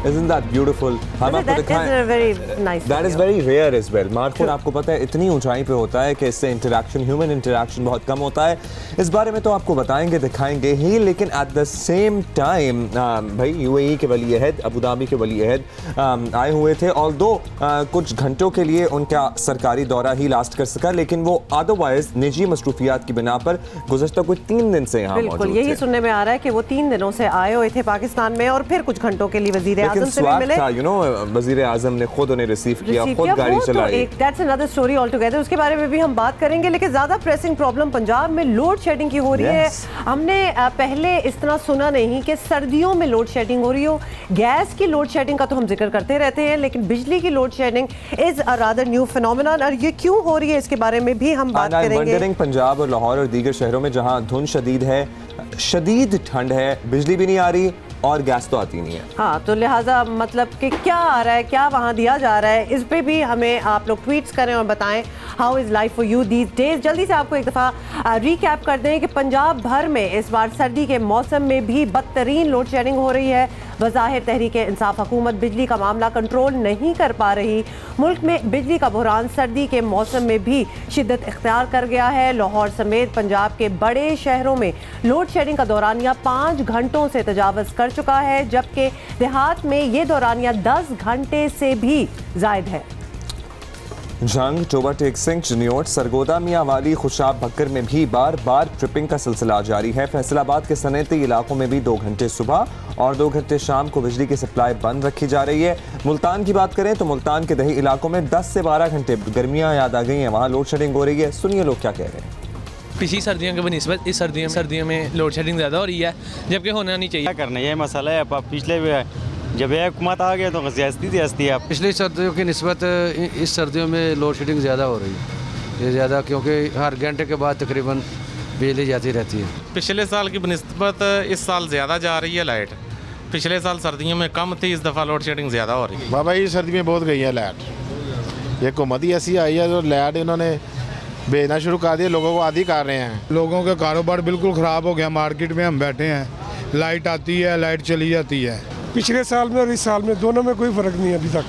Isn't that beautiful? हम आपको दिखाएं, that is very rare as well. मार्कोड आपको पता है इतनी ऊंचाई पे होता है कि इससे इंटरेक्शन, ह्यूमन इंटरेक्शन बहुत कम होता है। इस बारे में तो आपको बताएंगे, दिखाएंगे ही, लेकिन एट द सेम टाइम भाई यूएई के वली अहद, अबू धाबी के वली अहद आए हुए थे। ऑल्दो कुछ घंटों के लिए उनका सरकारी दौरा ही लास्ट कर सका, लेकिन वो अदरवाइज निजी मसरूफियात की बिना पर गुज़श्ता कोई 3 दिन से यहाँ मौजूद थे। यही सुनने में आ रहा है कि वो 3 दिनों से आए हुए थे पाकिस्तान में और फिर कुछ घंटों के लिए वज़ीर आज़म से भी मिले। वज़ीर आज़म ने खुद उन्हें रिसीव किया, खुद गाड़ी चलाई। That's another story all together, उसके बारे में भी हम बात करेंगे। लेकिन ज़्यादा प्रेसिंग प्रॉब्लम पंजाब में लोड शेडिंग की हो रही है। हमने पहले इस तरह सुना नहीं कि सर्दियों में लोड शेडिंग हो रही हो। गैस की लोड शेडिंग का तो हम जिक्र करते रहते हैं, लेकिन बिजली की load shedding is a rather new phenomenon, और ये क्यों हो रही है इसके बारे में भी हम बात करेंगे। पंजाब और लाहौर और दीगर शहरों में जहां धुंध शदीद है, शदीद ठंड है, बिजली भी नहीं आ रही और गैस तो आती नहीं है। हाँ, तो लिहाजा मतलब कि क्या आ रहा है, क्या वहाँ दिया जा रहा है, इस पे भी हमें आप लोग ट्वीट्स करें और बताएं how is life for you these days. जल्दी से आपको एक दफ़ा रिकैप कर दें कि पंजाब भर में इस बार सर्दी के मौसम में भी बदतरीन लोड शेडिंग हो रही है। बज़ाहिर तहरीक इंसाफ हुकूमत बिजली का मामला कंट्रोल नहीं कर पा रही। मुल्क में बिजली का बहरान सर्दी के मौसम में भी शिद्दत इख्तियार कर गया है। लाहौर समेत पंजाब के बड़े शहरों में लोड शेडिंग का दौरानिया 5 घंटों से तजावज़ कर चुका है, जबकि देहात में ये दौरानिया 10 घंटे से भी ज़ायद है। जंग, टोबा टेक सिंह, जनियोट, सरगोदा, मियां वाली, खुशाब बकर में भी बार बार ट्रिपिंग का सिलसिला जारी है। फैसलाबाद के सनती इलाकों में भी 2 घंटे सुबह और 2 घंटे शाम को बिजली की सप्लाई बंद रखी जा रही है। मुल्तान की बात करें तो मुल्तान के दही इलाकों में 10 से 12 घंटे गर्मियां याद आ गई हैं, वहाँ लोड शेडिंग हो रही है। सुनिए लोग क्या कह रहे हैं। पिछली सर्दियों के बनिस्बत इस सर्दियों में लोड शेडिंग ज़्यादा हो रही है, जबकि होना नहीं चाहिए। क्या करना, ये मसला है। अब पिछले जब यह हुकूमत आ गया तो ज़्यादती है। पिछली सर्दियों की निस्बत इस सर्दियों में लोड शेडिंग ज़्यादा हो रही है। ये ज़्यादा क्योंकि हर घंटे के बाद तकरीबन बिजली जाती रहती है। पिछले साल की बनिस्बत इस साल ज़्यादा जा रही है लाइट। पिछले साल सर्दियों में कम थी, इस दफ़ा लोड शेडिंग ज़्यादा हो रही है। बाबा ये सर्दी में बहुत गई है लाइट। ये हुकूमत ही ऐसी आई है जो लाइट इन्होंने भेजना शुरू कर दिया, लोगों को आदी कर रहे हैं। लोगों का कारोबार बिल्कुल ख़राब हो गया। मार्केट में हम बैठे हैं, लाइट आती है, लाइट चली जाती है। पिछले साल में और इस साल में दोनों में कोई फ़र्क नहीं है। अभी तक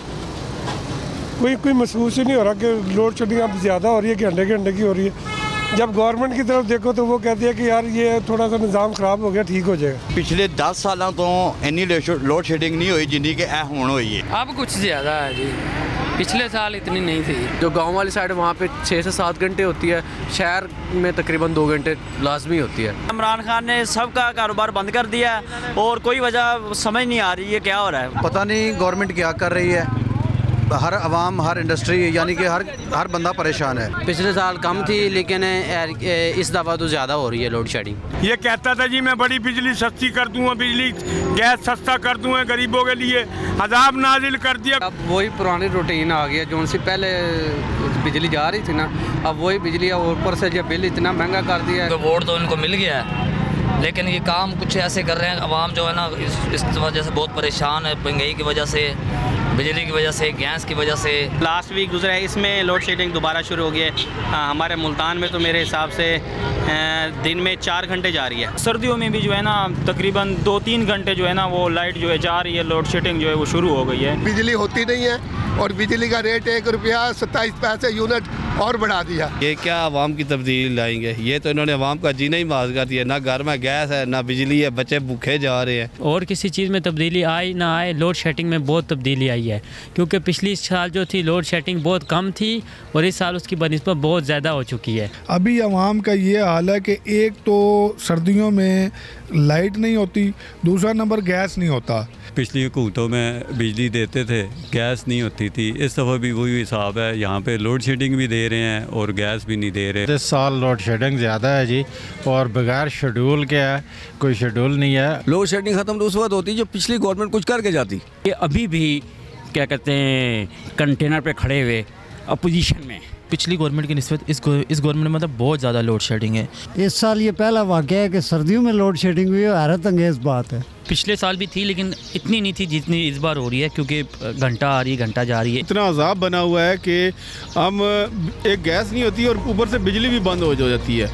कोई महसूस ही नहीं हो रहा कि लोड शेडिंग अब ज़्यादा हो रही है कि घंटे की हो रही है। जब गवर्नमेंट की तरफ देखो तो वो कहती है कि यार ये थोड़ा सा निज़ाम ख़राब हो गया, ठीक हो जाएगा। पिछले 10 सालों तो इन्नी लोड शेडिंग नहीं हुई जिन्नी के हुण हुई है। अब कुछ ज़्यादा है जी, पिछले साल इतनी नहीं थी। जो गांव वाली साइड वहाँ पे 6 से 7 घंटे होती है, शहर में तकरीबन 2 घंटे लाजमी होती है। इमरान खान ने सबका कारोबार बंद कर दिया है और कोई वजह समझ नहीं आ रही है क्या हो रहा है। पता नहीं गवर्नमेंट क्या कर रही है। हर आवाम, हर इंडस्ट्री, यानी कि हर बंदा परेशान है। पिछले साल कम थी, लेकिन इस दफ़ा तो ज़्यादा हो रही है लोड शेडिंग। ये कहता था जी मैं बड़ी बिजली सस्ती कर दूँगा, बिजली गैस सस्ता कर दूँगा गरीबों के लिए, अजाब नाजिल कर दिया। अब वही पुरानी रूटीन आ गया, जो उनसे पहले बिजली जा रही थी ना, अब वही बिजली ऊपर से जब बिल इतना महंगा कर दिया है। वोट तो इनको मिल गया है, लेकिन ये काम कुछ ऐसे कर रहे हैं, अवाम जो है ना इस वजह से बहुत परेशान है। महंगाई की वजह से, बिजली की वजह से, गैस की वजह से। लास्ट वीक गुजरा है, इसमें लोड शेडिंग दोबारा शुरू हो गई है। हमारे मुल्तान में तो मेरे हिसाब से दिन में 4 घंटे जा रही है। सर्दियों में भी जो है ना तकरीबन 2-3 घंटे जो है ना वो लाइट जो है जा रही है, लोड शेडिंग जो है वो शुरू हो गई है। बिजली होती नहीं है और बिजली का रेट 1 रुपया 27 पैसे यूनिट और बढ़ा दिया। ये क्या आवाम की तब्दीली लाएंगे? ये तो इन्होंने आवाम का जीना ही माज कर दिया। ना घर में गैस है, ना बिजली है, बच्चे भूखे जा रहे हैं। और किसी चीज़ में तब्दीली आई ना आए, लोड शेडिंग में बहुत तब्दीली आई है, क्योंकि पिछली साल जो थी लोड शेडिंग बहुत कम थी और इस साल उसकी बनिस्बत बहुत ज़्यादा हो चुकी है। अभी आवाम का ये हाल है कि एक तो सर्दियों में लाइट नहीं होती, दूसरा नंबर गैस नहीं होता। पिछली हुकूमतों में बिजली देते थे, गैस नहीं होती थी। इस दफ़ा भी वही हिसाब है, यहाँ पे लोड शेडिंग भी दे रहे हैं और गैस भी नहीं दे रहे। इस साल लोड शेडिंग ज़्यादा है जी, और बगैर शेड्यूल के है, कोई शेड्यूल नहीं है। लोड शेडिंग ख़त्म तो उस वक्त होती जब पिछली गवर्नमेंट कुछ करके जाती। ये अभी भी क्या कहते हैं कंटेनर पे खड़े हुए अपोजिशन में। पिछली गवर्नमेंट की निस्बत इस गवर्नमेंट में मतलब बहुत ज़्यादा लोड शेडिंग है। इस साल ये पहला वाक़या है कि सर्दियों में लोड शेडिंग हुई है, हैरत अंगेज़ बात है। पिछले साल भी थी लेकिन इतनी नहीं थी जितनी इस बार हो रही है, क्योंकि घंटा आ रही है, घंटा जा रही है। इतना अजाब बना हुआ है कि हम एक गैस नहीं होती और ऊपर से बिजली भी बंद हो जाती है।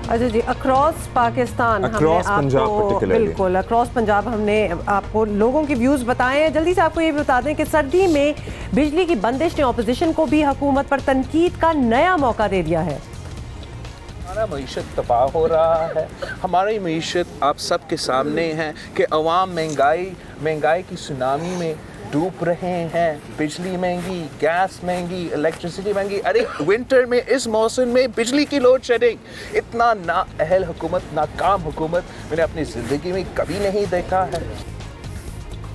अच्छा जी, अक्रॉस पाकिस्तान अक्रॉस पंजाब बिल्कुल अक्रॉस पंजाब हमने आपको लोगों के व्यूज़ बताए हैं। जल्दी से आपको ये भी बता दें कि सर्दी में बिजली की बंदिश ने ऑपोजिशन को भी हुकूमत पर तनकीद का नया मौका दे दिया है। हमारा मईशत तबाह हो रहा है, हमारी मईशत आप सबके सामने है कि अवाम महंगाई की सुनामी में डूब रहे हैं। बिजली महंगी, गैस महंगी, इलेक्ट्रिसिटी महंगी। अरे विंटर में इस मौसम में बिजली की लोड शेडिंग, इतना नाअहल हुकूमत, नाकाम हुकूमत मैंने अपनी ज़िंदगी में कभी नहीं देखा है।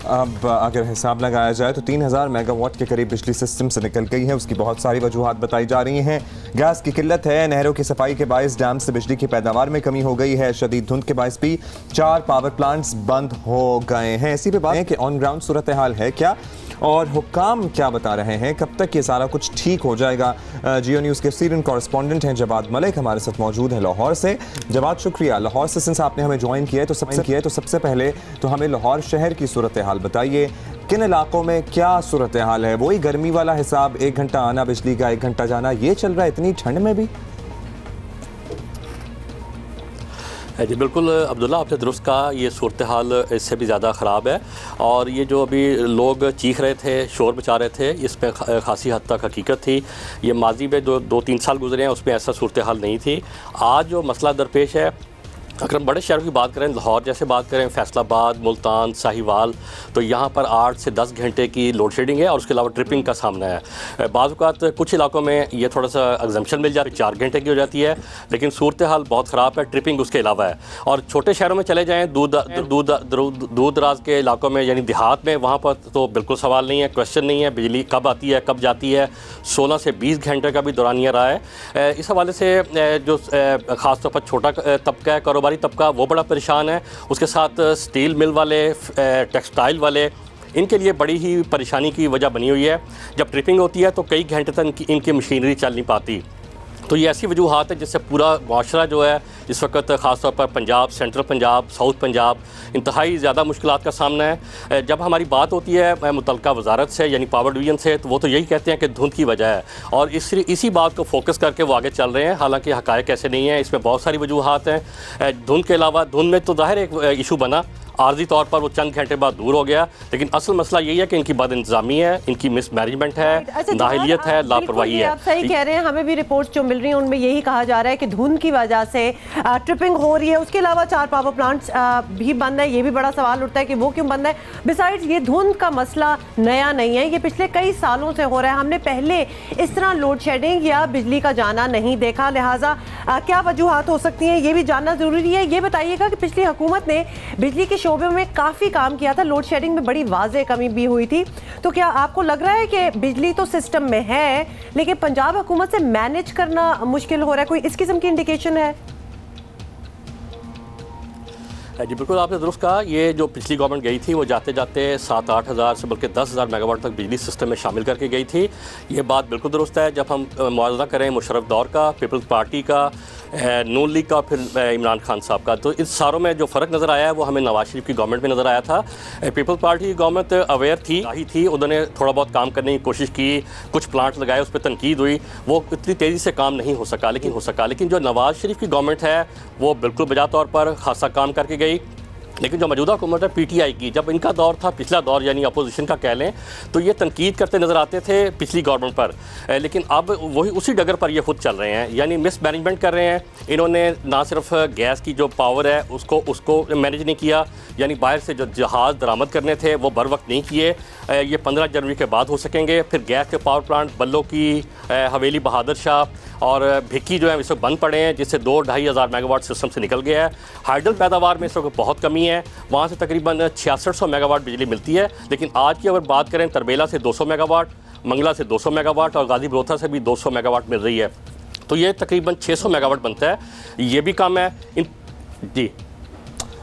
अब अगर हिसाब लगाया जाए तो 3000 मेगावाट के करीब बिजली सिस्टम से निकल गई है। उसकी बहुत सारी वजूहात बताई जा रही हैं। गैस की किल्लत है, नहरों की सफाई के बायस डैम से बिजली की पैदावार में कमी हो गई है, शदीद धुंध के बायस भी 4 पावर प्लांट्स बंद हो गए हैं। इसी पे बात है कि ऑन ग्राउंड सूरत हाल है क्या और हुक्काम क्या बता रहे हैं, कब तक ये सारा कुछ ठीक हो जाएगा। जियो न्यूज़ के सीरियन कॉरेस्पॉन्डेंट हैं जवाद मलिक हमारे साथ मौजूद हैं लाहौर से। जवाद, शुक्रिया लाहौर से सिंस आपने हमें ज्वाइन किया है तो सबसे पहले तो हमें लाहौर शहर की सूरत हाल बताइए। किन इलाकों में क्या सूरत हाल है? वही गर्मी वाला हिसाब, 1 घंटा आना बिजली का, 1 घंटा जाना, ये चल रहा है इतनी ठंड में भी? जी बिल्कुल अब्दुल्ला, आपने दुरुस्त कहा, ये सूरत हाल इससे भी ज़्यादा ख़राब है। और ये जो अभी लोग चीख रहे थे, शोर मचा रहे थे, इसमें खासी हद तक हकीकत थी। ये माजी में जो 2-3 साल गुजरे हैं उसमें ऐसा सूरत हाल नहीं थी। आज जो मसला दरपेश है, अगर हम बड़े शहरों की बात करें, लाहौर जैसे बात करें, फैसलाबाद, मुल्तान, साहिवाल, तो यहाँ पर 8 से 10 घंटे की लोड शेडिंग है और उसके अलावा ट्रिपिंग का सामना है। बाज़ औक़ात कुछ इलाकों में ये थोड़ा सा एग्जम्पशन मिल जाती है, 4 घंटे की हो जाती है, लेकिन सूरत हाल बहुत ख़राब है, ट्रिपिंग उसके अलावा है। और छोटे शहरों में चले जाएँ, दूर दराज के इलाकों में यानी देहात में, वहाँ पर तो बिल्कुल सवाल नहीं है, क्वेश्चन नहीं है, बिजली कब आती है कब जाती है। 16 से 20 घंटे का भी दौरानिया रहा है। इस हवाले से जो ख़ास तौर पर छोटा तबका है, कारोबारी तबका, वो बड़ा परेशान है। उसके साथ स्टील मिल वाले, टेक्सटाइल वाले, इनके लिए बड़ी ही परेशानी की वजह बनी हुई है। जब ट्रिपिंग होती है तो कई घंटे तक इनकी मशीनरी चल नहीं पाती। तो ये ऐसी वजूहात है जिससे पूरा माशरा जो है इस वक्त ख़ास तौर पर पंजाब, सेंट्रल पंजाब, साउथ पंजाब इंतहाई ज़्यादा मुश्किलात का सामना है। जब हमारी बात होती है मुतल्लिका वजारत से यानी पावर डिवीज़न से, तो वो तो यही कहते हैं कि धुंध की वजह है और इसी बात को फोकस करके वो आगे चल रहे हैं। हालांकि हक़ाइक़ ऐसे नहीं है, इसमें बहुत सारी वजूहात हैं। धुंध के अलावा, धुंध में तो ज़ाहिर एक इशू बना, आर्जी तौर पर वो चंद घंटे बाद दूर हो गया, लेकिन असल मसला यही है कि इनकी बदइंतज़ामी है, इनकी मिसमैनेजमेंट है, नाअहलियत है, लापरवाही है। आप सही कह रहे हैं, हमें भी रिपोर्ट्स जो मिल रही हैं उनमें यही कहा जा रहा है कि धुंध की वजह से ट्रिपिंग हो रही है। उसके अलावा 4 पावर प्लांट्स भी बंद है। ये भी बड़ा सवाल उठता है कि वो क्यों बंद है। बिसाइड्स ये धुंध का मसला नया नहीं है, ये पिछले कई सालों से हो रहा है। हमने पहले इस तरह लोड शेडिंग या बिजली का जाना नहीं देखा, लिहाजा क्या वजूहात हो सकती हैं ये भी जानना ज़रूरी है। ये बताइएगा कि पिछली हुकूमत ने बिजली के शोबे में काफ़ी काम किया था, लोड शेडिंग में बड़ी वाज़ेह कमी भी हुई थी, तो क्या आपको लग रहा है कि बिजली तो सिस्टम में है लेकिन पंजाब हुकूमत से मैनेज करना मुश्किल हो रहा है? कोई इस किस्म की इंडिकेशन है? जी बिल्कुल आपने दुरुस्त कहा, ये जो पिछली गवर्नमेंट गई थी वो जाते जाते 7-8 हज़ार से बल्कि 10,000 मेगावाट तक बिजली सिस्टम में शामिल करके गई थी। ये बात बिल्कुल दुरुस्त है। जब हम मुआवजा करें मुशर्रफ दौर का, पीपल्स पार्टी का, नून लीग का, फिर इमरान खान साहब का, तो इस सारों में जो फ़र्क नज़र आया है वो हमें नवाज शरीफ की गवर्नमेंट में नज़र आया था। पीपल्स पार्टी की गवर्नमेंट अवेयर थी, उन्होंने थोड़ा बहुत काम करने की कोशिश की, कुछ प्लांट लगाए, उस पर तनकीद हुई, वो इतनी तेज़ी से काम नहीं हो सका, लेकिन जो नवाज शरीफ की गवर्नमेंट है वो बिल्कुल बजा तौर पर खासा काम करके गई। लेकिन जो मौजूदा हुकूमत है पीटीआई की, जब इनका दौर था, पिछला दौर यानी अपोजिशन का कह लें, तो ये तनकीद करते नज़र आते थे पिछली गवर्नमेंट पर, लेकिन अब वही उसी डगर पर ये खुद चल रहे हैं, यानी मिस मैनेजमेंट कर रहे हैं। इन्होंने ना सिर्फ गैस की जो पावर है उसको मैनेज नहीं किया, यानी बाहर से जो जहाज़ दरामद करने थे वो बर वक्त नहीं किए। ये 15 जनवरी के बाद हो सकेंगे। फिर गैस के पावर प्लांट बल्लो की, हवेली बहादुर शाह और भिक्की जो है इस वक्त बंद पड़े हैं, जिससे 2-2.5 हज़ार मेगावाट सिस्टम से निकल गया है। हाइडल पैदावार में इस वक्त बहुत कमी है, वहाँ से तकरीबन 6600 मेगावाट बिजली मिलती है। लेकिन आज की अगर बात करें, तरबेला से 200 मेगावाट, मंगला से 200 मेगावाट और गाजी बरोथा से भी 200 मेगावाट मिल रही है, तो ये तकरीबन 600 मेगावाट बनता है। ये भी कम है जी।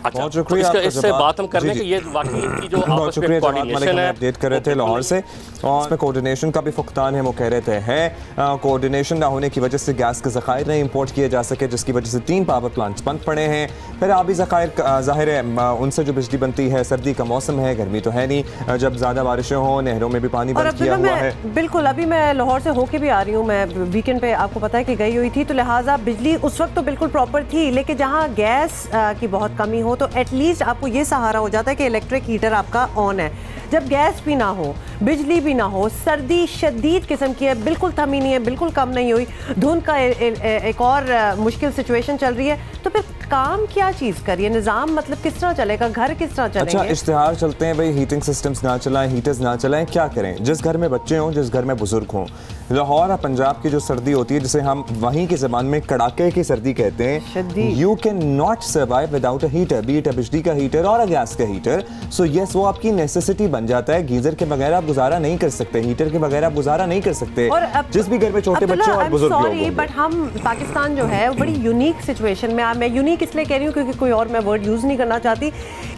अच्छा, तो इससे बात हम करने की ये वाकई इनकी जो आपस में कोऑर्डिनेशन है, अपडेट कर रहे थे लाहौर से, और इसमें कोऑर्डिनेशन का भी फुकतान है। वो कह रहे थे कोऑर्डिनेशन ना होने की वजह से गैस के ज़खायर नहीं इंपोर्ट किए जा सके, जिसकी वजह से 3 पावर प्लांट्स बंद पड़े हैं। फिर आबी ज़खायर ज़ाहिर है उनसे जो बिजली बनती है, सर्दी का मौसम है, गर्मी तो है नहीं, जब ज़्यादा बारिशें हों नहरों में भी पानी बंद किया हुआ है। बिल्कुल, अभी मैं लाहौर से होके भी आ रही हूँ, मैं वीकेंड पे आपको पता है कि गई हुई थी, तो लिहाजा बिजली उस वक्त तो बिल्कुल प्रॉपर थी, लेकिन जहाँ गैस की बहुत कमी हो तो एटलीस्ट आपको ये सहारा हो जाता है कि इलेक्ट्रिक हीटर आपका ऑन है। जब गैस भी ना हो, बिजली भी ना हो, सर्दी शदीद किस्म की है, बिल्कुल थमी नहीं है, बिल्कुल कम नहीं हुई, धुंध का एक और मुश्किल सिचुएशन चल रही है, तो फिर काम क्या चीज़ करिए, निज़ाम मतलब किस तरह चलेगा, घर किस तरह चलेंगे? अच्छा, इश्तिहार चलते हैं भाई, हीटिंग सिस्टम्स ना चलाएं, हीटर्स ना चलाएं, क्या करें? जिस घर में बच्चे हों, जिस घर में बुजुर्ग हों, लाहौर और पंजाब की जो सर्दी होती है, जिसे हम वहीं की ज़बान में कड़ाके की सर्दी कहते हैं, you can not survive without a heater, B it a बिजली का हीटर और अ गैस का हीटर। सो यस, वो आपकी नेसेसिटी बन जाता है। गीजर के बगैर आप गुजारा नहीं कर सकते, हीटर के बगैर आप गुजारा नहीं कर सकते, जिस भी घर में छोटे बच्चे और बुजुर्ग लोग होंगे। बट हम पाकिस्तान जो है बड़ी यूनिक सिचुएशन में, मैं यूनिक इसलिए कह रही हूँ क्योंकि कोई और मैं वर्ड यूज़ नहीं करना चाहती,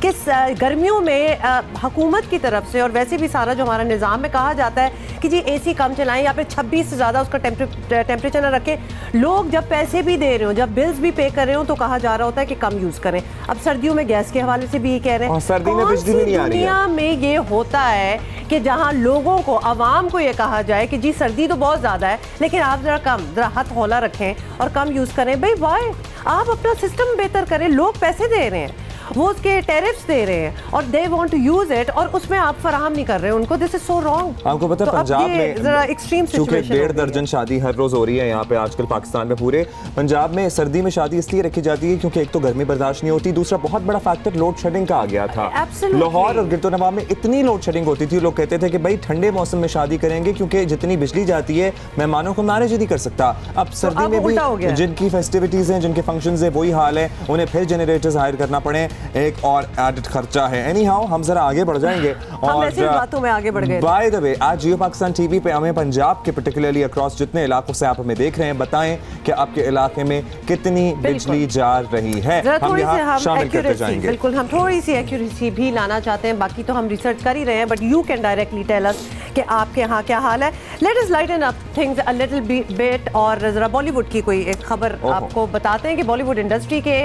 कि गर्मियों में हुकूमत की तरफ से और वैसे भी सारा जो हमारा निज़ाम में कहा जाता है कि जी AC कम चलाएं या फिर 26 से ज़्यादा उसका टेम्परेचर ना रखें। लोग जब पैसे भी दे रहे हो, जब बिल्स भी पे कर रहे हो, तो कहा जा रहा होता है कि कम यूज़ करें। अब सर्दियों में गैस के हवाले से भी ये कह रहे हैं, सर्दी में बिजली भी नहीं आ रही है। दुनिया में ये होता है कि जहाँ लोगों को, आवाम को ये कहा जाए कि जी सर्दी तो बहुत ज़्यादा है, लेकिन आप ज़रा हाथ हौला रखें और कम यूज़ करें। भाई वाई, आप अपना सिस्टम बेहतर करें, लोग पैसे दे रहे हैं, वो उसके टैरिफ्स दे रहे हैं और they want to use it, और उसमें आप फराहम नहीं कर रहे हैं उनको। This is so wrong. आपको पता है तो पंजाब में जरा एक्सट्रीम सिचुएशन, 1.5 दर्जन शादी हर रोज हो रही है यहाँ पे आजकल पाकिस्तान में। पूरे पंजाब में सर्दी में शादी इसलिए रखी जाती है क्योंकि एक तो गर्मी बर्दाश्त नहीं होती, दूसरा बहुत बड़ा फैक्टर लोड शेडिंग का आ गया था। लाहौर और गिरदोनवा में इतनी लोड शेडिंग होती थी, लोग कहते थे कि भाई ठंडे मौसम में शादी करेंगे क्योंकि जितनी बिजली जाती है मेहमानों को मैनेज नहीं कर सकता। अब सर्दी में भी जिनकी फेस्टिविटीज हैं, जिनके फंक्शन है, वही हाल है, उन्हें फिर जनरेटर्स हायर करना पड़े, एक और एडेड खर्चा है। एनी हाउ, हम जरा आगे बढ़ जाएंगे और बातों में आगे बढ़ गए। बाय द वे, आज जियो पाकिस्तान टीवी पे हमें पंजाब के पर्टिकुलरली अक्रॉस जितने इलाकों से आप हमें देख रहे हैं, बताएं कि आपके इलाके में कितनी बिजली जा रही है। हम यहाँ शामिल करते जाएंगे। बिल्कुल, हम थोड़ी सी एक्यूरेसी भी लाना चाहते हैं, बाकी तो हम रिसर्च कर ही रहे हैं, but you can directly tell us कि आपके यहाँ क्या हाल है। Let us lighten up things a little bit, और जरा बॉलीवुड की कोई एक खबर आपको बताते हैं कि बॉलीवुड इंडस्ट्री के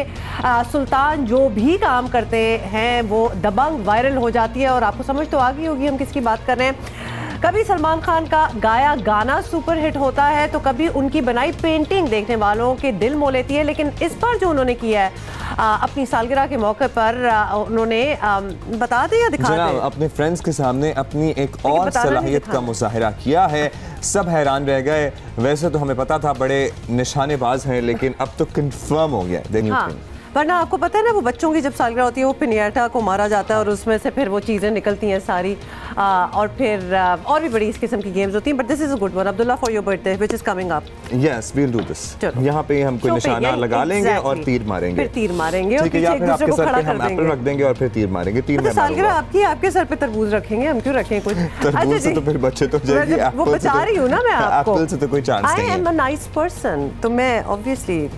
सुल्तान जो भी काम करते हैं वो दबंग वायरल हो जाती है, और आपको समझ तो आ गई होगी हम किसकी बात कर रहे हैं। कभी सलमान खान का गाया गाना सुपर हिट होता है, तो कभी उनकी बनाई पेंटिंग देखने वालों के दिल मोह लेती है। लेकिन इस बार जो उन्होंने किया है अपनी सालगिरह के मौके पर, उन्होंने बता दिया, दिखा दिया अपने फ्रेंड्स के सामने अपनी एक और सलाहियत का मुजाहिरा किया है। सब हैरान रह गए। वैसे तो हमें पता था बड़े निशानेबाज हैं, लेकिन अब तो कंफर्म हो गया। वरना आपको पता है ना, वो बच्चों की जब सालगिरह होती है वो पिनियाटा को मारा जाता है और उसमें से फिर वो चीज़ें निकलती हैं सारी, और फिर और भी बड़ी इस किस्म की गेम्स होती हैं। But this is a good one, Abdullah, for your birthday which is coming up. Yes, we will do this. यहाँ पे हम कोई निशाना लगा लेंगे और तीर मारेंगे, फिर तीर मारेंगे, ठीक है, या फिर आपके सर पे हम एप्पल रख देंगे और फिर तीर मारेंगे। तीर में सालगिरह आपकी, आपके सर पे तरबूज रखेंगे, हम क्यों रखें कुछ? तरबूज से तो फिर बच्चे तो जाएंगे, वो बचा रही हूँ ना मैं आपको, एप्पल से तो कोई चांस नहीं है। आई एम अ नाइस पर्सन, तो मैं ऑब्वियसली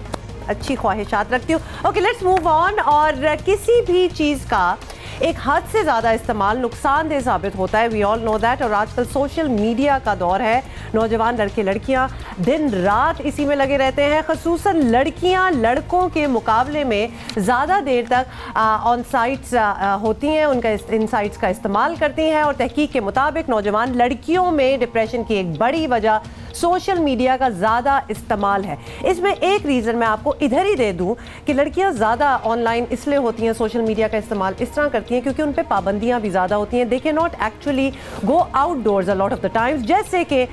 अच्छी ख्वाहिशात रखती हूँ। Okay, let's move on. और किसी भी चीज़ का एक हद से ज़्यादा इस्तेमाल नुकसानदेह साबित होता है, वी ऑल नो दैट। और आजकल सोशल मीडिया का दौर है, नौजवान लड़के लड़कियां दिन रात इसी में लगे रहते हैं। ख़ुसूसन लड़कियां लड़कों के मुकाबले में ज़्यादा देर तक ऑन साइट्स होती हैं, उनका इन साइट्स का इस्तेमाल करती हैं। और तहकीक के मुताबिक नौजवान लड़कियों में डिप्रेशन की एक बड़ी वजह सोशल मीडिया का ज़्यादा इस्तेमाल है। इसमें एक रीज़न मैं आपको इधर ही दे दूं कि लड़कियां ज़्यादा ऑनलाइन इसलिए होती हैं, सोशल मीडिया का इस्तेमाल इस तरह करती हैं क्योंकि उन पे पाबंदियां भी ज़्यादा होती हैं। They can not actually go outdoors a lot of the times. जैसे कि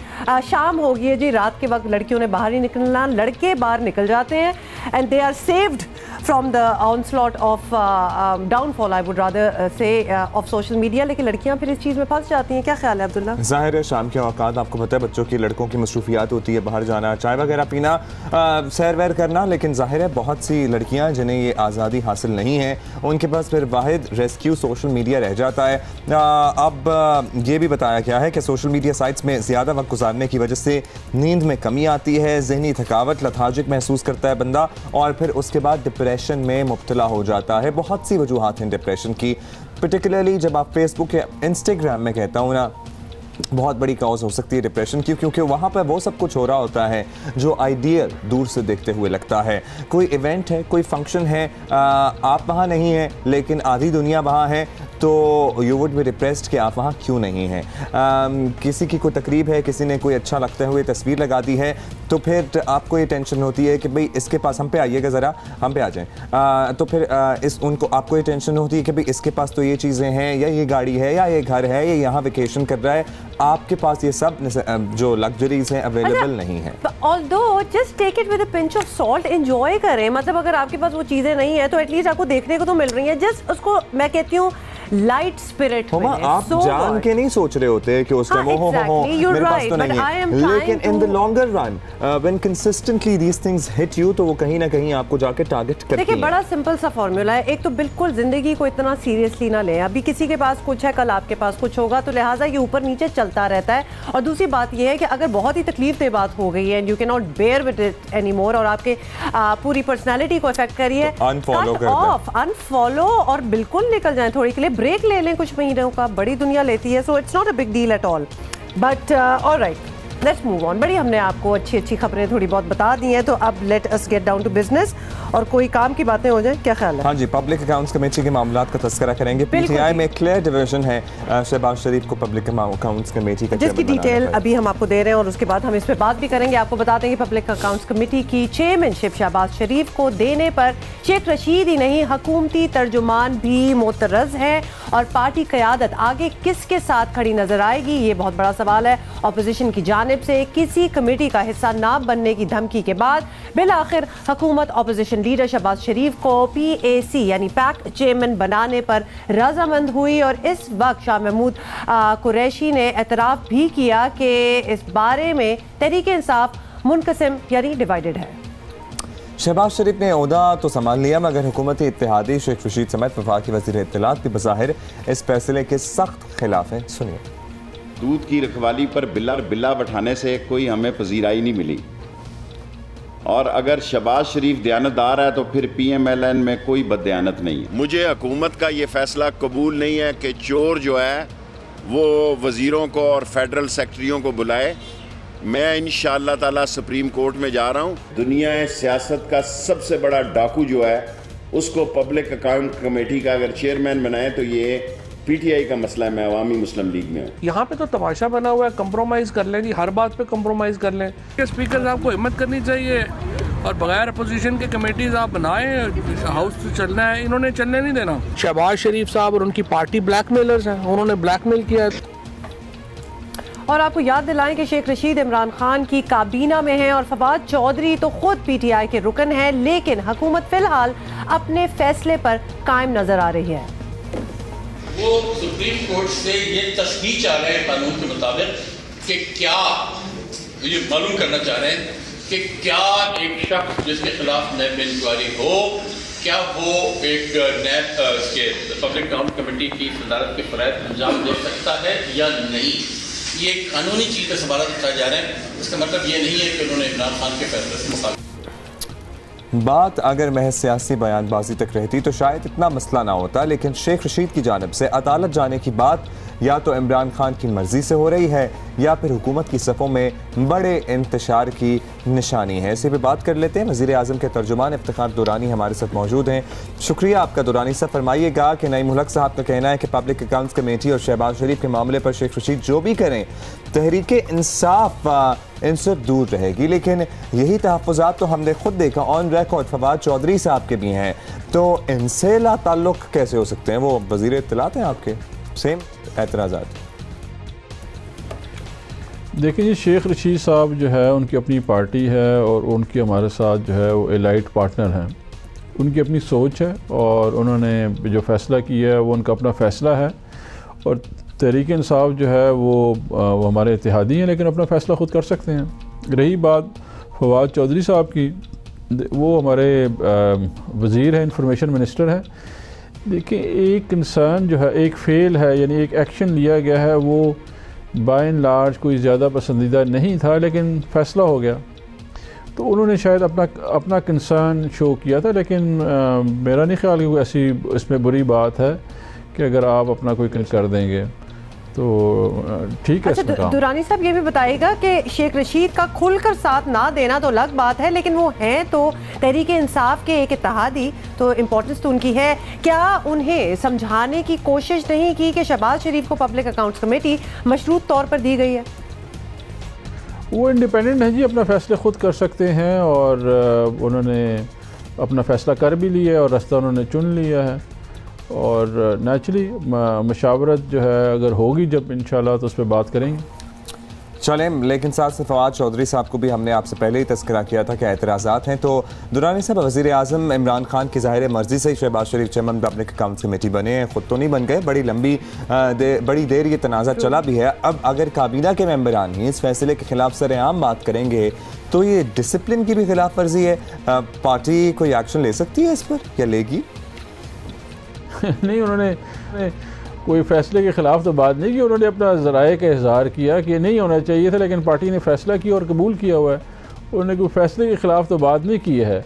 शाम हो गई है जी, रात के वक्त लड़कियों ने बाहर ही निकलना, लड़के बाहर निकल जाते हैं and they are saved from the onslaught of downfall, I would rather say, of social media. लेकिन लड़कियां फिर इस चीज़ में फंस जाती हैं। क्या ख्याल है अब्दुल्ला? जाहिर है शाम के औकात आपको पता है बच्चों की, लड़कों की मसरूफियात होती है, बाहर जाना, चाय वगैरह पीना, सैर वैर करना। लेकिन जाहिर है बहुत सी लड़कियां जिन्हें ये आज़ादी हासिल नहीं है, उनके पास फिर वाहिद रेस्क्यू सोशल मीडिया रह जाता है। अब ये भी बताया गया है कि सोशल मीडिया साइट्स में ज़्यादा वक्त गुजारने की वजह से नींद में कमी आती है, जहनी थकावट, लथार्जिक महसूस करता है बंदा, और फिर उसके बाद डिप्रेशन डिप्रेशन में मुब्तला हो जाता है। बहुत सी वजूहात हैं डिप्रेशन की, पर्टिकुलरली जब आप फेसबुक या इंस्टाग्राम में कहता हूँ ना, बहुत बड़ी कॉज हो सकती है डिप्रेशन की, क्योंकि वहाँ पर वो सब कुछ हो रहा होता है जो आइडियल दूर से देखते हुए लगता है। कोई इवेंट है, कोई फंक्शन है, आप वहाँ नहीं हैं लेकिन आधी दुनिया वहाँ है, तो यू वुड बी डिप्रेस्ड कि आप वहाँ क्यों नहीं हैं। किसी की कोई तकरीब है, किसी ने कोई अच्छा लगते हुए तस्वीर लगा दी है, तो फिर आपको ये टेंशन होती है कि भाई इसके पास, हम पे आइएगा ज़रा, हम पे आ जाएं। तो फिर आपको ये टेंशन होती है कि भाई इसके पास तो ये चीज़ें हैं, या ये गाड़ी है, या ये घर है, या यहाँ वेकेशन कर रहा है, आपके पास ये सब जो लग्जरीज हैं अवेलेबल नहीं है। Although just take it with a pinch of salt, enjoy करें। मतलब अगर आपके पास वो चीज़ें नहीं है तो एटलीस्ट आपको देखने को तो मिल रही हैं। जस्ट उसको मैं कहती हूँ लाइट स्पिरिट में। आप जान के नहीं सोच रहे होते कि उस टाइम मेरे पास तो नहीं है, लेकिन in the longer run when consistently these things hit you, तो वो कहीं ना कहीं आपको जाके टारगेट करती है। देखिए बड़ा सिंपल सा फॉर्मूला है। एक तो बिल्कुल जिंदगी को इतना सीरियसली ना लें। अभी किसी के पास कुछ है, कल आपके पास कुछ होगा, तो लिहाजा ये ऊपर नीचे चलता रहता है। और दूसरी बात ये है कि अगर बहुत ही तकलीफ दे बात हो गई है and you can not bear with it anymore और आपके पूरी पर्सनैलिटी को इफेक्ट करी है, अनफॉलो और बिल्कुल निकल जाए, थोड़ी के लिए ब्रेक ले लें, कुछ महीनों का। बड़ी दुनिया लेती है, so it's not a big deal at all. But alright, let's move on. बड़ी हमने आपको अच्छी अच्छी खबरें थोड़ी बहुत बता दी हैं, तो अब let us get down to business और कोई काम की बातें हो जाए। क्या ख्याल है? हाँ जी, पब्लिक अकाउंट्स कमेटी के मामलात का तस्करा करेंगे। पीटीआई में क्लियर डिवीजन है, शहबाज शरीफ को पब्लिक अकाउंट्स कमेटी का जिसकी डिटेल अभी हम आपको दे रहे हैं और उसके बाद हम इस पर बात भी करेंगे। आपको बता दें कि पब्लिक अकाउंट्स कमेटी की चेयरमैनशिप शहबाज शरीफ को देने पर शेख रशीद ही नहीं, हुकूमती तर्जुमान भी मोतरज है। और पार्टी क़यादत आगे किसके साथ खड़ी नजर आएगी, ये बहुत बड़ा सवाल है। अपोजिशन की जानिब से किसी कमेटी का हिस्सा ना बनने की धमकी के बाद बिल आखिर हुकूमत अपोजिशन लीडर शहबाज शरीफ को PAC यानी पैक्ट चेयरमैन बनाने पर रजामंद हुई। और इस वक्त शाह महमूद कुरैशी ने एतराफ़ भी किया कि इस बारे में तहरीक इंसाफ मुनकसिम यानी डिवाइडेड है। शहबाज शरीफ ने ओहदा तो संभाल लिया, मगर हुकूमती इत्तेहादी शेख रशीद समेत वफाकी वज़ीर इत्तलात भी बज़ाहिर इस फैसले के सख्त खिलाफ हैं। सुनिए। दूध की रखवाली पर बिल्ला बैठाने से कोई हमें पजीराई नहीं मिली, और अगर शहबाज शरीफ दयानतदार है तो फिर PMLN में कोई बददयानत नहीं है। मुझे हुकूमत का ये फैसला कबूल नहीं है कि चोर जो है वो वज़ीरों को और फेडरल सेक्रेटरियों को बुलाए। मैं इंशाअल्लाह ताला सुप्रीम कोर्ट में जा रहा हूँ। दुनिया सियासत का सबसे बड़ा डाकू जो है उसको पब्लिक अकाउंट कमेटी का अगर चेयरमैन बनाए तो ये PTI का मसला है। मैं अवामी मुस्लिम लीग में हूँ। यहाँ पे तो तमाशा बना हुआ है, कंप्रोमाइज़ कर लें जी, हर बात पे कंप्रोमाइज़ कर लें। स्पीकर साहब को हिम्मत करनी चाहिए और बगैर अपोजिशन के कमेटीज आप बनाएं, हाउस तो चलना है, इन्होंने चलने नहीं देना। शहबाज शरीफ साहब और उनकी पार्टी ब्लैकमेलर्स हैं, उन्होंने ब्लैकमेल किया है। और आपको याद दिलाएं कि शेख रशीद इमरान खान की काबीना में है और फवाद चौधरी तो खुद PTI के रुकन है, लेकिन हुकूमत फिलहाल अपने फैसले पर कायम नजर आ रही है। वो सुप्रीम कोर्ट से ये तस्दीक चाह रहे हैं कानून के मुताबिक कि क्या, ये मालूम करना चाह रहे हैं कि क्या एक शख्स जिसके खिलाफ नैब इंक्वायरी हो, क्या वो एक नैब के पब्लिक अकाउंट कमेटी की सदारत के फ़रज़ अंजाम दे सकता है या नहीं। ये कानूनी चीज़ का सवाल उठाए जा रहे हैं। इसका मतलब ये नहीं है कि उन्होंने इमरान खान के फैसले से मुखालिफ। बात अगर महज सियासी बयानबाजी तक रहती तो शायद इतना मसला ना होता, लेकिन शेख रशीद की जानिब से अदालत जाने की बात या तो इमरान खान की मर्जी से हो रही है या फिर हुकूमत की सफ़ों में बड़े इंतशार की निशानी है। इसी पे बात कर लेते हैं। वज़ीर आज़म के तर्जुमान इफ्तिखार दुरानी हमारे साथ मौजूद हैं। शुक्रिया आपका दुरानी साहब। फरमाइएगा कि नईम मुल्क साहब का कहना है कि पब्लिक अकाउंट्स कमेटी और शहबाज शरीफ के मामले पर शेख रशीद जो भी करें तहरीक इंसाफ इनसे दूर रहेगी, लेकिन यही तहफ़्फ़ुज़ात तो हमने खुद देखा ऑन रिकॉर्ड फवाद चौधरी साहब के भी हैं, तो इनसे ला ताल्लुक़ कैसे हो सकते हैं? वो वज़ीर इत्तलात हैं आपके, सेम एतराज़ात। देखिए जी, शेख रशीद साहब जो है उनकी अपनी पार्टी है और उनकी हमारे साथ जो है वो एलाइट पार्टनर हैं। उनकी अपनी सोच है और उन्होंने जो फ़ैसला किया है वो उनका अपना फ़ैसला है और तहरीक इंसाफ जो है वो हमारे इत्तेहादी हैं, लेकिन अपना फ़ैसला ख़ुद कर सकते हैं। रही बात फवाद चौधरी साहब की, वो हमारे वज़ीर हैं, इंफॉर्मेशन मिनिस्टर हैं। देखिए, एक इंसान जो है एक फ़ेल है, यानी एक एक्शन लिया गया है, वो बाय एंड लार्ज कोई ज़्यादा पसंदीदा नहीं था, लेकिन फ़ैसला हो गया। तो उन्होंने शायद अपना कंसर्न शो किया था, लेकिन मेरा नहीं ख्याल कि कोई ऐसी इसमें बुरी बात है कि अगर आप अपना कोई कर देंगे तो ठीक है। अच्छा, दुरानी साहब ये भी बताइएगा कि शेख रशीद का खुलकर साथ ना देना तो अलग बात है, लेकिन वो हैं तो तहरीक इंसाफ के एक इत्तेहादी, तो इम्पोर्टेंस तो उनकी है। क्या उन्हें समझाने की कोशिश नहीं की कि शहबाज शरीफ को पब्लिक अकाउंट्स कमेटी मशरूत तौर पर दी गई है? वो इंडिपेंडेंट है जी, अपना फैसले ख़ुद कर सकते हैं और उन्होंने अपना फ़ैसला कर भी लिया है और रास्ता उन्होंने चुन लिया है। और नेचुरली मशावरत जो है अगर होगी जब इंशाल्लाह तो उस पर बात करेंगे। चलें, लेकिन साथ से फवाद चौधरी साहब को भी हमने आपसे पहले ही तस्करा किया था कि एतराज़ात हैं। तो दुरानी साहब, वज़ीर आज़म इमरान खान की ज़ाहिर मर्ज़ी से ही शहबाज शरीफ चेयरमैन पब्लिक अकाउंट्स कमेटी बने हैं, ख़ुद तो नहीं बन गए। बड़ी देर ये तनाज़ा चला भी है। अब अगर काबीना के मेंबरान ही इस फैसले के ख़िलाफ़ सरेआम बात करेंगे तो ये डिसिप्लिन की भी खिलाफ वर्जी है। पार्टी कोई एक्शन ले सकती है इस पर या लेगी? नहीं, उन्होंने कोई फैसले के ख़िलाफ़ तो बात नहीं की, उन्होंने अपना ज़राए का इज़हार किया कि नहीं होना चाहिए था, लेकिन पार्टी ने फ़ैसला किया और कबूल किया हुआ है। उन्होंने कोई फ़ैसले के ख़िलाफ़ तो बात नहीं की है।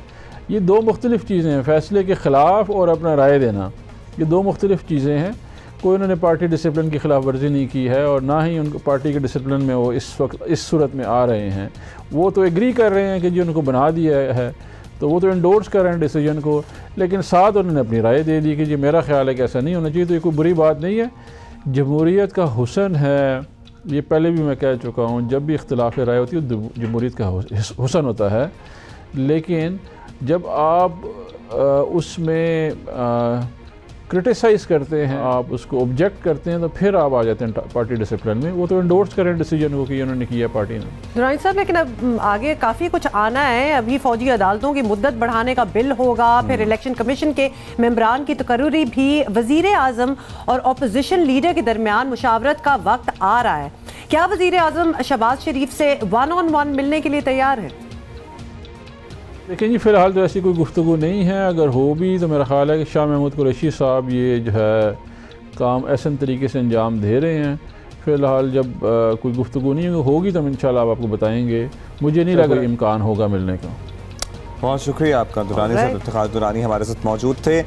ये दो मुख्तलिफ़ चीज़ें हैं, फ़ैसले के ख़िलाफ़ और अपना राय देना, ये दो मुख्तलिफ़ चीज़ें हैं। कोई उन्होंने पार्टी डिसिप्लिन की खिलाफ वर्जी नहीं की है और ना ही उनको पार्टी के डिसिप्लिन में वो इस वक्त इस सूरत में आ रहे हैं। वो तो एग्री कर रहे हैं कि जी उनको बना दिया है, तो वो तो इंडोर्स कर रहे हैं डिसीजन को, लेकिन साथ उन्होंने अपनी राय दे दी कि जी मेरा ख्याल है कि ऐसा नहीं होना चाहिए। तो ये कोई बुरी बात नहीं है, जमहूरियत का हुसन है। ये पहले भी मैं कह चुका हूँ, जब भी इख्तिलाफ राय होती है जमहूरियत का हुसन होता है, लेकिन जब आप उसमें क्रिटिसाइज़ करते हैं, आप उसको ऑब्जेक्ट करते हैं, तो फिर आप आ जाते हैं पार्टी डिसिप्लिन में। वो तो इंडोर्स करें डिसीजन को कि उन्होंने किया पार्टी ने। दुरानी साहब, लेकिन अब आगे काफ़ी कुछ आना है। अभी फौजी अदालतों की मुद्दत बढ़ाने का बिल होगा, फिर इलेक्शन कमीशन के मेंबरान की तकर्री भी। वज़ीर आज़म और अपोजिशन लीडर के दरमियान मुशावरत का वक्त आ रहा है। क्या वज़ीर आज़म शहबाज शरीफ से 1-on-1 मिलने के लिए तैयार है? लेकिन जी फ़िलहाल तो ऐसी कोई गुफ्तगू नहीं है। अगर हो भी तो मेरा ख्याल है कि शाह महमूद कुरैशी साहब ये जो है काम ऐसे तरीके से अंजाम दे रहे हैं। फ़िलहाल जब कोई गुफ्तगू नहीं होगी तो हम इंशाल्लाह आपको बताएंगे। मुझे नहीं लगा इम्कान होगा मिलने का। बहुत शुक्रिया आपका दुरानी साहब। इफ्तिखार दुरानी हमारे साथ मौजूद थे।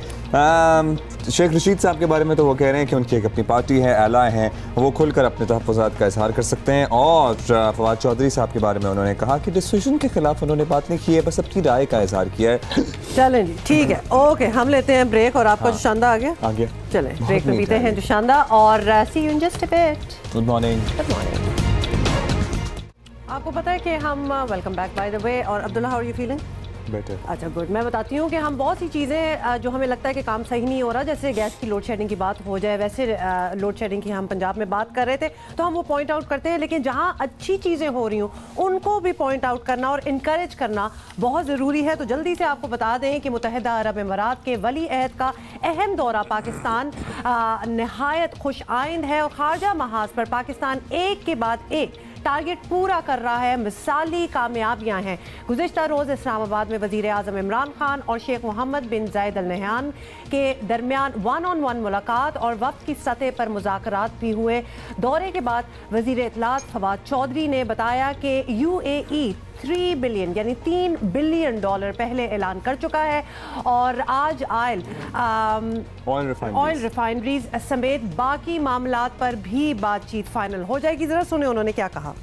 शेख रशीद साहब के बारे में तो वो कह रहे हैं कि उनकी एक अपनी पार्टी है, एलाए हैं, वो खुलकर अपने तहफ़्फ़ुज़ात का इजहार कर सकते हैं। और फवाद चौधरी साहब के बारे में उन्होंने कहा कि डिसीजन के खिलाफ उन्होंने बात नहीं की है, बस अपनी राय का इजहार किया है। चलें जी, ठीक है, ओके, हम लेते हैं ब्रेक। और आपका जोशांदा आ गया? आ गया। चलें ब्रेक में पीते हैं जोशांदा और see you in just a bit. Good morning. आपको पता है कि हम welcome back by the way. और Abdullah, how are you feeling? Better. अच्छा, गुड। मैं बताती हूँ कि हम बहुत सी चीज़ें जो हमें लगता है कि काम सही नहीं हो रहा, जैसे गैस की लोड शेडिंग की बात हो जाए, वैसे लोड शेडिंग की हम पंजाब में बात कर रहे थे तो हम वो पॉइंट आउट करते हैं, लेकिन जहाँ अच्छी चीज़ें हो रही हों उनको भी पॉइंट आउट करना और इनकरेज करना बहुत ज़रूरी है। तो जल्दी से आपको बता दें कि मुत्तहिदा अरब अमीरात के वली अहद का अहम दौरा पाकिस्तान नहायत खुश आइंद है और खारजा महाज पर पाकिस्तान एक के बाद एक टारगेट पूरा कर रहा है। मिसाली कामयाबियां हैं। गुज़िश्ता रोज़ इस्लामाबाद में वज़ीर आज़म इमरान खान और शेख मोहम्मद बिन जायद अल नहयान के दरमियान 1-on-1 मुलाकात और वक्त की सतह पर मुज़ाकरात भी हुए। दौरे के बाद वज़ीर इत्तलात फवाद चौधरी ने बताया कि UAE 3 बिलियन यानी $3 बिलियन पहले ऐलान कर चुका है और आज ऑयल रिफाइनरीज समेत बाकी मामलात पर भी बातचीत फाइनल हो जाएगी। जरा सुने उन्होंने क्या कहा।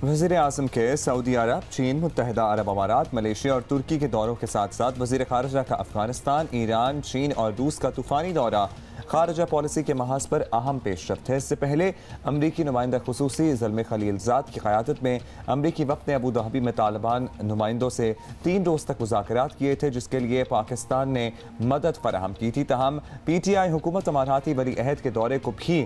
वज़ीर आज़म के सऊदी अरब, चीन, मुत्तहिदा अरब अमारात, मलेशिया और तुर्की के दौरों के साथ साथ वज़ीर ख़ारिजा का अफ़गानिस्तान, ईरान, चीन और रूस का तूफ़ानी दौरा खारजा पॉलिसी के महाज पर अहम पेशरफ्त है। इससे पहले अमरीकी नुमाइंदा खुसूसी ज़ल्मे खलीलज़ाद की क़यादत में अमरीकी वफ़द ने अबू धाबी में तालिबान नुमाइंदों से 3 रोज़ तक मुज़ाकरात किए थे, जिसके लिए पाकिस्तान ने मदद फराहम की थी। तहम PTI हुकूमत अमाराती वली अहद के दौरे को भी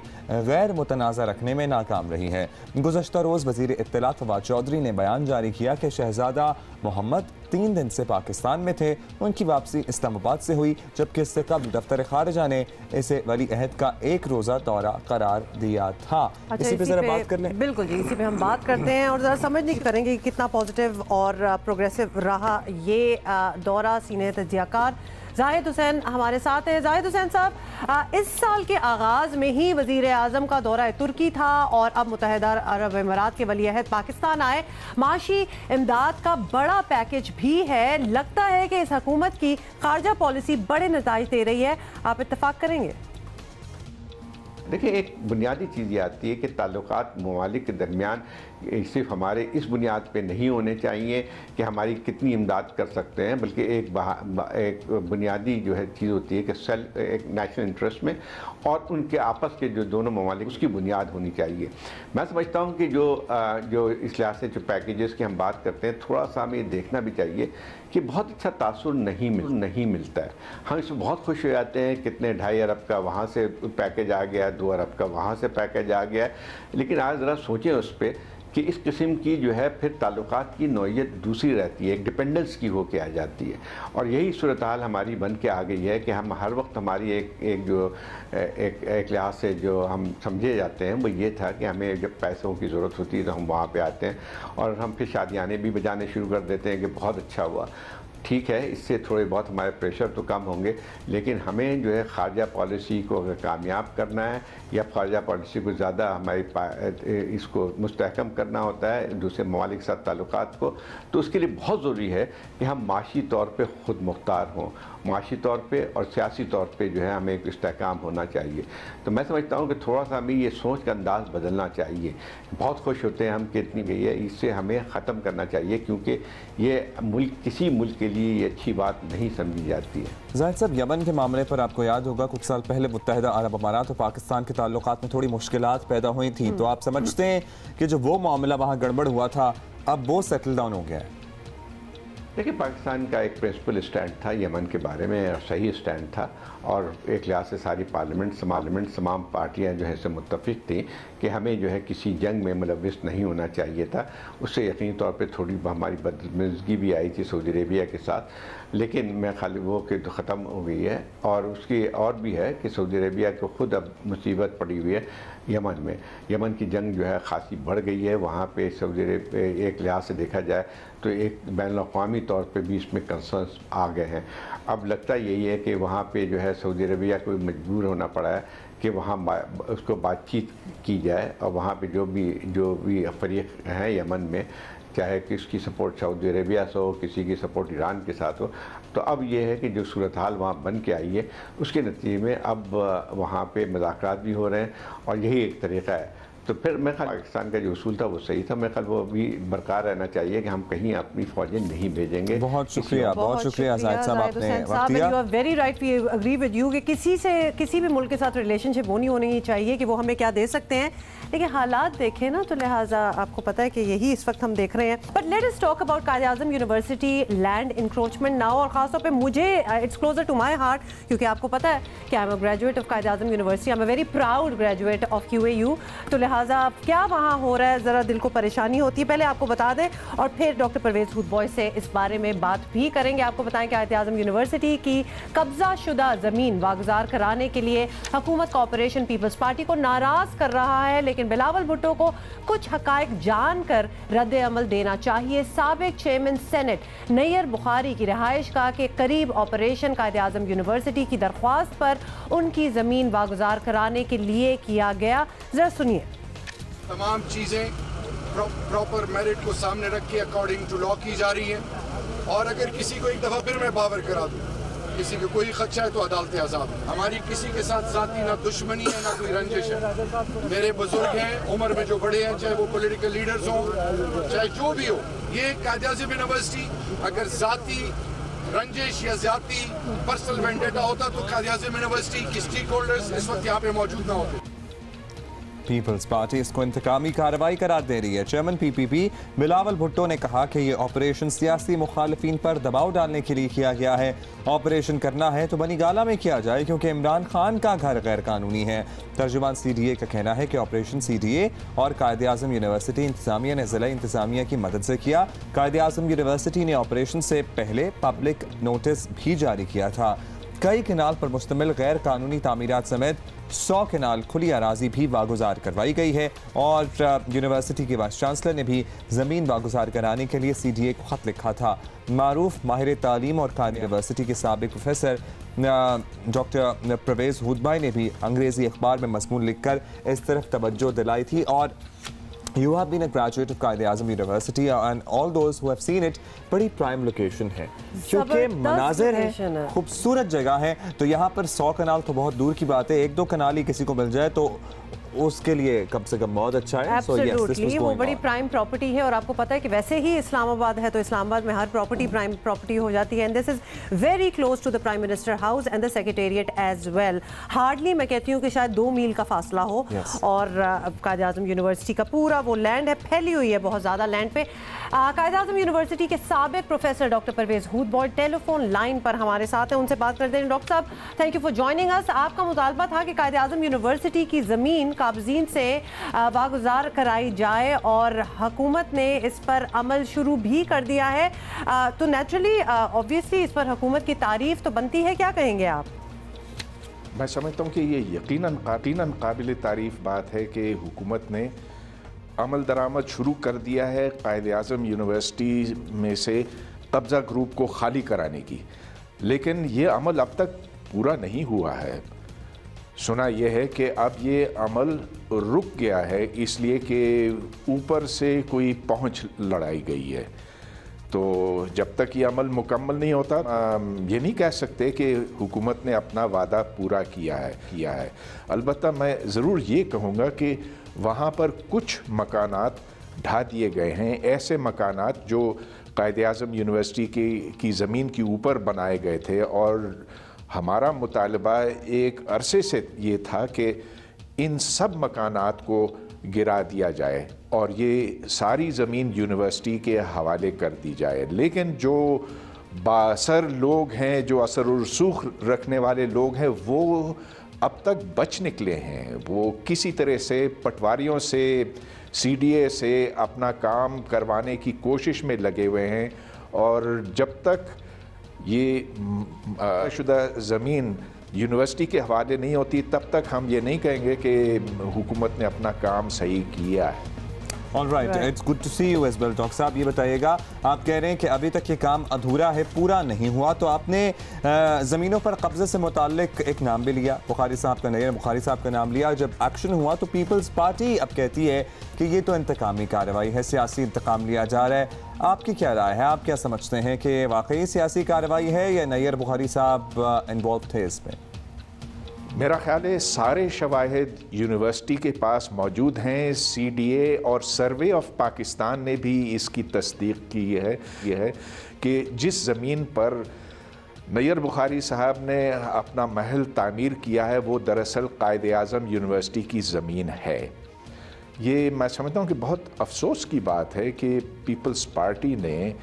गैर मुतनाज़ा रखने में नाकाम रही है। गुज़श्ता रोज़ वज़ीर इत्तलात फवाद चौधरी ने बयान जारी किया कि शहज़ादा मोहम्मद 3 दिन से पाकिस्तान में थे। उनकी वापसी इस्लामाबाद से हुई, जबकि इससे कबल दफ्तर खारिजा ने इसे वली अहद का 1 रोज़ा दौरा करार दिया था। अच्छा, इसी पे जरा बात कर लें। बिल्कुल जी, इसी पे हम बात करते हैं और ज़रा समझने की करेंगे कि कितना पॉजिटिव और प्रोग्रेसिव रहा ये दौरा। सीनियर तज्ज़ियाकार जाहिद हुसैन हमारे साथ हैं। जाहिद हुसैन साहब, इस साल के आगाज़ में ही वज़ीर आज़म का दौरा तुर्की था और अब मुत्तहिदा अरब अमीरात के वली अहद पाकिस्तान आए। माशी इमदाद का बड़ा पैकेज भी है। लगता है कि इस हुकूमत की खारजा पॉलिसी बड़े नताइज दे रही है, आप इत्तफाक करेंगे? देखिए, एक बुनियादी चीज़ ये आती है कि ताल्लुकात ममालिक के दरमियान सिर्फ हमारे इस बुनियाद पे नहीं होने चाहिए कि हमारी कितनी इमदाद कर सकते हैं, बल्कि एक बुनियादी जो है चीज़ होती है कि एक नेशनल इंटरेस्ट में और उनके आपस के जो दोनों ममालिक उसकी बुनियाद होनी चाहिए। मैं समझता हूँ कि जो इस लिहाज से जो पैकेजेस की हम बात करते हैं, थोड़ा सा हमें देखना भी चाहिए कि बहुत अच्छा तासुर नहीं मिलता है। हम इसमें बहुत खुश हो जाते हैं कितने 2.5 अरब का वहाँ से पैकेज आ गया, 2 अरब का वहाँ से पैकेज आ गया, लेकिन आज ज़रा सोचें उस पर कि इस किस्म की जो है फिर ताल्लुकात की नौइयत दूसरी रहती है, एक डिपेंडेंस की होके आ जाती है। और यही सूरत हाल हमारी बन के आ गई है कि हम हर वक्त हमारी एक लिहाज से जो हम समझे जाते हैं वो ये था कि हमें जब पैसों की ज़रूरत होती है तो हम वहाँ पे आते हैं और हम फिर शादियाने भी बजाने शुरू कर देते हैं कि बहुत अच्छा हुआ। ठीक है, इससे थोड़े बहुत हमारे प्रेशर तो कम होंगे, लेकिन हमें जो है खारजा पॉलिसी को अगर कामयाब करना है या खारजा पॉलिसी को ज़्यादा हमारी इसको मुस्तहकम करना होता है दूसरे ममालिक के साथ ताल्लुकात को, तो उसके लिए बहुत ज़रूरी है कि हम माशी तौर पे ख़ुद मुख्तार हों, माशी तौर पे और सियासी तौर पे जो है हमें एक इस्तेहकाम होना चाहिए। तो मैं समझता हूँ कि थोड़ा सा हमें ये सोच का अंदाज़ बदलना चाहिए। बहुत खुश होते हैं हम कि इतनी गई है, इससे हमें ख़त्म करना चाहिए, क्योंकि ये मुल्क किसी मुल्क के लिए ये अच्छी बात नहीं समझी जाती है। जाहिद साहब, यमन के मामले पर आपको याद होगा कुछ साल पहले मुत्तहिदा अरब अमारात और पाकिस्तान के ताल्लुकात में थोड़ी मुश्किलात पैदा हुई थी, तो आप समझते हैं कि जो वो मामला वहाँ गड़बड़ हुआ था अब वो सेटल डाउन हो गया है? देखिए, पाकिस्तान का एक प्रिंसिपल स्टैंड था यमन के बारे में और सही स्टैंड था, और एक लिहाज से सारी पार्लियामेंट तमाम पार्टियां जो है से मुत्तफिक थी कि हमें जो है किसी जंग में मुलव्विस नहीं होना चाहिए था। उससे यकीनी तौर पे थोड़ी हमारी बदतमीज़गी भी आई थी सऊदी अरेबिया के साथ, लेकिन मैं खाली वो कि तो ख़त्म हो गई है। और उसकी और भी है कि सऊदी अरेबिया को ख़ुद अब मुसीबत पड़ी हुई है यमन में। यमन की जंग जो है ख़ासी बढ़ गई है वहाँ पे। सऊदी अरेबिया एक लिहाज से देखा जाए तो एक बैनुल-अक़वामी तौर पे भी इसमें कंसर्न्स आ गए हैं। अब लगता यही है कि वहाँ पे जो है सऊदी अरेबिया को मजबूर होना पड़ा है कि वहाँ उसको बातचीत की जाए, और वहाँ पे जो भी फरीक हैं यमन में, चाहे किसकी सपोर्ट सऊदी अरेबिया से हो, किसी की सपोर्ट ईरान के साथ हो, तो अब ये है कि जो सूरत हाल वहाँ बन के आई है उसके नतीजे में अब वहाँ पे मुज़ाकरात भी हो रहे हैं, और यही एक तरीक़ा है। तो फिर मैं ख्याल पाकिस्तान का जो उसूल था वो सही था। मैं ख्याल वो भी बरकरार रहना चाहिए कि हम कहीं अपनी फौजें नहीं भेजेंगे। बहुत शुक्रिया जाहिद साहब, आपने वक्त दिया। You are very right, we agree with you कि किसी भी मुल्क के साथ रिलेशनशिप वो नहीं होनी चाहिए कि वो हमें क्या दे सकते हैं, लेकिन हालात देखें ना, तो लिहाजा आपको पता है कि यही इस वक्त हम देख रहे हैं। But let us talk about Quaid-e-Azam university land encroachment now, और खासतौर पे मुझे it's closer to my heart, क्योंकि आपको पता है कि I am a graduate of Quaid-e-Azam university, I am a very proud graduate of QAU। तो लिहाजा क्या वहाँ हो रहा है, ज़रा दिल को परेशानी होती है। पहले आपको बता दें और फिर डॉक्टर परवेज़ हुद से इस बारे में बात भी करेंगे। आपको बताएं कि कायद-ए-आज़म यूनिवर्सिटी की कब्जा शुदा ज़मीन वागुज़ार कराने के लिए हुकूमत का ऑपरेशन पीपल्स पार्टी को नाराज़ कर रहा है, लेकिन बिलावल भुट्टो को कुछ हक़ाइक़ जानकर रद्द अमल देना चाहिए। साबिक़ चेयरमैन सेनेट नैयर बुखारी की रिहाइशगाह के करीब ऑपरेशन कायद-ए-आज़म यूनिवर्सिटी की दरख्वास्त पर उनकी ज़मीन वागुज़ार कराने के लिए किया गया। ज़रा सुनिए। तमाम चीज़ें प्रॉपर मेरिट को सामने रख के अकॉर्डिंग टू लॉ की जा रही हैं, और अगर किसी को एक दफ़ा फिर मैं पावर करा दूँ, किसी को कोई खदशा है तो अदालत आज़ाद है। हमारी किसी के साथ ज़ाती ना दुश्मनी है ना कोई रंजिश है। मेरे बुजुर्ग हैं उम्र में जो बड़े हैं, चाहे वो पॉलिटिकल लीडर्स हों चाहे जो भी हो, ये कायद-ए-आज़म यूनिवर्सिटी अगर ज़ाती रंजिश या ज़ाती पर्सनल वेंडेटा होता तो कायद-ए-आज़म यूनिवर्सिटी की स्टेक होल्डर्स इस वक्त यहाँ पे मौजूद ना होते। पीपल्स पार्टी इसको इंतकामी कार्रवाई करार दे रही है। चेयरमैन PPP बिलावल भुट्टो ने कहा कि ये ऑपरेशन सियासी मुखालिफिन पर दबाव डालने के लिए किया गया है। ऑपरेशन करना है तो बनी गाला में किया जाए, क्योंकि इमरान खान का घर गैर कानूनी है। तर्जुमान CDA का कहना है कि ऑपरेशन CDA और कायद-ए-आज़म यूनिवर्सिटी इंतजामिया ने ज़िला इंतजामिया की मदद से किया। कायद-ए-आज़म यूनिवर्सिटी ने ऑपरेशन से पहले पब्लिक नोटिस भी जारी किया था। कई किनाल पर मुश्तमिल गैर कानूनी तामीरात समेत 100 कनाल खुली अराजी भी वागुजार करवाई गई है और यूनिवर्सिटी के वाइस चांसलर ने भी ज़मीन वागुजार कराने के लिए CDA को ख़त लिखा था। मारूफ माहिर तालीम और कायद यूनिवर्सिटी के साबिक प्रोफेसर डॉक्टर परवेज़ हुदबाई ने भी अंग्रेज़ी अखबार में मज़मून लिखकर इस तरफ तवज्जो दिलाई थी। और You have been a graduate of Quaid-e-Azam University and all those who have seen it, बड़ी प्राइम लोकेशन है क्योंकि मनाजिर है, खूबसूरत जगह है। तो यहाँ पर 100 कनाल तो बहुत दूर की बात है, 1-2 कनाल ही किसी को मिल जाए तो उसके लिए कम से कम बहुत अच्छा है। Absolutely, वो बड़ी प्राइम प्रॉपर्टी है और आपको पता है कि वैसे ही इस्लामाबाद है तो इस्लामाबाद में हर प्रॉपर्टी प्राइम प्रॉपर्टी हो जाती है। And this is very close to the prime minister house and the secretariat as well. Hardly मैं कहती हूँ कि शायद 2 मील का फासला हो। और कायद-ए-आज़म यूनिवर्सिटी का पूरा वो लैंड है, फैली हुई है बहुत ज़्यादा लैंड पे। कायद-ए-आज़म यूनिवर्सिटी के साबिक professor doctor Pervez Hoodbhoy telephone line पर हमारे साथ हैं, उनसे बात करते हैं। डॉक्टर साहब, थैंक यू फॉर जॉइनिंग अस। आपका मुतालबा था कि कायद-ए-आज़म यूनिवर्सिटी की ज़मीन काबज़ीन से वागुजार कराई जाए और हुकूमत ने इस पर अमल शुरू भी कर दिया है। तो नेचुरली ऑब्वियसली इस पर हुकूमत की तारीफ तो बनती है, क्या कहेंगे आप? मैं समझता हूँ कि ये यकीनन काबिल तारीफ बात है कि हुकूमत ने अमल दरामद शुरू कर दिया है कायद-ए-आज़म यूनिवर्सिटी में से कब्ज़ा ग्रुप को खाली कराने की, लेकिन ये अमल अब तक पूरा नहीं हुआ है। सुना यह है कि अब ये अमल रुक गया है इसलिए कि ऊपर से कोई पहुंच लड़ाई गई है। तो जब तक ये अमल मुकम्मल नहीं होता ये नहीं कह सकते कि हुकूमत ने अपना वादा पूरा किया है। अलबत्ता मैं ज़रूर ये कहूँगा कि वहाँ पर कुछ मकानात ढा दिए गए हैं, ऐसे मकानात जो कायद-ए-आज़म यूनिवर्सिटी की ज़मीन के ऊपर बनाए गए थे। और हमारा मुतालबा एक अरसे से ये था कि इन सब मकानात को गिरा दिया जाए और ये सारी ज़मीन यूनिवर्सिटी के हवाले कर दी जाए। लेकिन जो बाअसर लोग हैं, जो असर और रसूख रखने वाले लोग हैं, वो अब तक बच निकले हैं। वो किसी तरह से पटवारियों से, CDA से अपना काम करवाने की कोशिश में लगे हुए हैं। और जब तक ये शुदा ज़मीन यूनिवर्सिटी के हवाले नहीं होती तब तक हम ये नहीं कहेंगे कि हुकूमत ने अपना काम सही किया है। Alright, it's good to see you as well. Doctor साहब, ये बताइएगा, आप कह रहे हैं कि अभी तक ये काम अधूरा है, पूरा नहीं हुआ, तो आपने ज़मीनों पर कब्जे से मुताल्लिक एक नाम भी लिया, बुखारी साहब का, नैयर बुखारी साहब का नाम लिया। जब एक्शन हुआ तो पीपल्स पार्टी अब कहती है कि ये तो इंतकामी कार्रवाई है, सियासी इंतकाम लिया जा रहा है। आपकी क्या राय है? आप क्या समझते हैं कि वाकई सियासी कार्रवाई है या नैयर बुखारी साहब इन्वॉल्व थे इसमें? मेरा ख्याल है सारे शवाहिद यूनिवर्सिटी के पास मौजूद हैं। CDA और सर्वे ऑफ पाकिस्तान ने भी इसकी तस्दीक की है। यह है कि जिस ज़मीन पर नैयर बुखारी साहब ने अपना महल तामीर किया है वो दरअसल कायद-ए-आज़म यूनिवर्सिटी की ज़मीन है। ये मैं समझता हूँ कि बहुत अफसोस की बात है कि पीपल्स पार्टी ने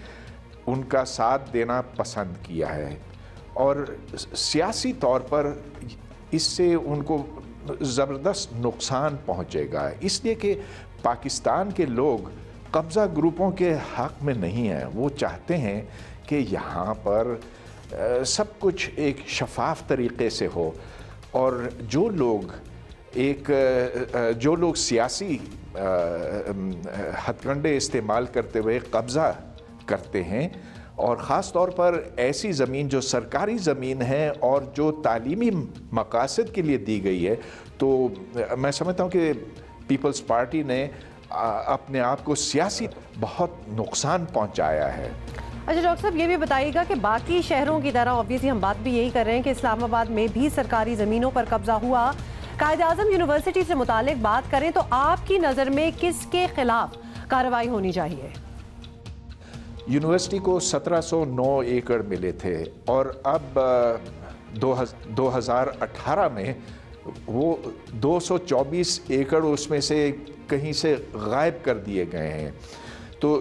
उनका साथ देना पसंद किया है और सियासी तौर पर इससे उनको ज़बरदस्त नुकसान पहुँचेगा, इसलिए कि पाकिस्तान के लोग कब्ज़ा ग्रुपों के हक़ में नहीं हैं। वो चाहते हैं कि यहाँ पर सब कुछ एक शफाफ तरीक़े से हो और जो लोग सियासी हथकंडे इस्तेमाल करते हुए कब्ज़ा करते हैं और ख़ास तौर पर ऐसी ज़मीन जो सरकारी ज़मीन है और जो तालीमी मकासद के लिए दी गई है, तो मैं समझता हूँ कि पीपल्स पार्टी ने अपने आप को सियासी बहुत नुकसान पहुँचाया है। अच्छा डॉक्टर साहब, ये भी बताइएगा कि बाकी शहरों की तरह ऑब्वियसली हम बात भी यही कर रहे हैं कि इस्लामाबाद में भी सरकारी ज़मीनों पर कब्ज़ा हुआ। कायद-ए-आज़म यूनिवर्सिटी से मुतालिक बात करें तो आपकी नज़र में किसके खिलाफ कार्रवाई होनी चाहिए? यूनिवर्सिटी को 1709 एकड़ मिले थे और अब 2018 में वो 224 एकड़ उसमें से कहीं से गायब कर दिए गए हैं। तो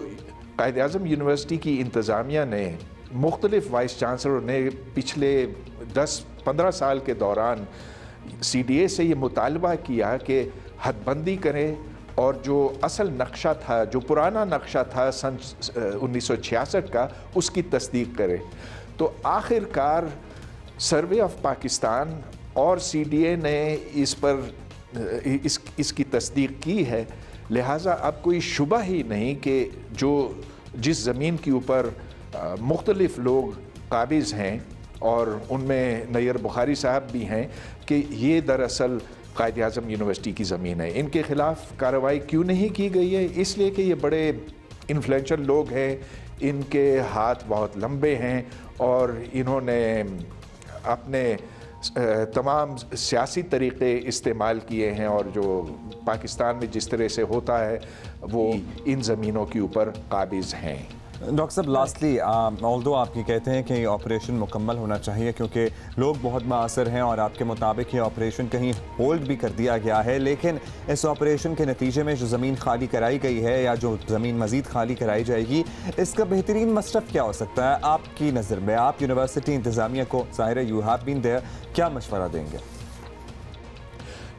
कायद-ए-आज़म यूनिवर्सिटी की इंतज़ामिया ने, मुख्तलिफ वाइस चांसलर ने पिछले 10-15 साल के दौरान CDA से ये मुतालबा किया कि हदबंदी करें और जो असल नक्शा था, जो पुराना नक्शा था सन 1966 का, उसकी तस्दीक करे। तो आखिरकार सर्वे ऑफ पाकिस्तान और CDA ने इस पर इसकी तस्दीक की है, लिहाजा अब कोई शुबा ही नहीं कि जिस ज़मीन के ऊपर मुख्तलिफ लोग काबिज़ हैं और उनमें नैयर बुखारी साहब भी हैं कि ये दरअसल कायद आज़म यूनिवर्सिटी की ज़मीन है। इनके ख़िलाफ़ कार्रवाई क्यों नहीं की गई है? इसलिए कि ये बड़े इन्फ्लुएंशियल लोग हैं, इनके हाथ बहुत लंबे हैं और इन्होंने अपने तमाम सियासी तरीक़े इस्तेमाल किए हैं और जो पाकिस्तान में जिस तरह से होता है वो इन ज़मीनों के ऊपर काबिज़ हैं। डॉक्टर साहब लास्टली ऑल्दो आप ये कहते हैं कि ये ऑपरेशन मुकम्मल होना चाहिए क्योंकि लोग बहुत मुतासर हैं और आपके मुताबिक ये ऑपरेशन कहीं होल्ड भी कर दिया गया है, लेकिन इस ऑपरेशन के नतीजे में जो ज़मीन खाली कराई गई है या जो ज़मीन मज़ीद खाली कराई जाएगी, इसका बेहतरीन मसरफ़ क्या हो सकता है आपकी नज़र में? आप यूनिवर्सिटी इंतज़ामिया को, ज़ाहिर यू हैव बीन देयर, क्या मशवरा देंगे?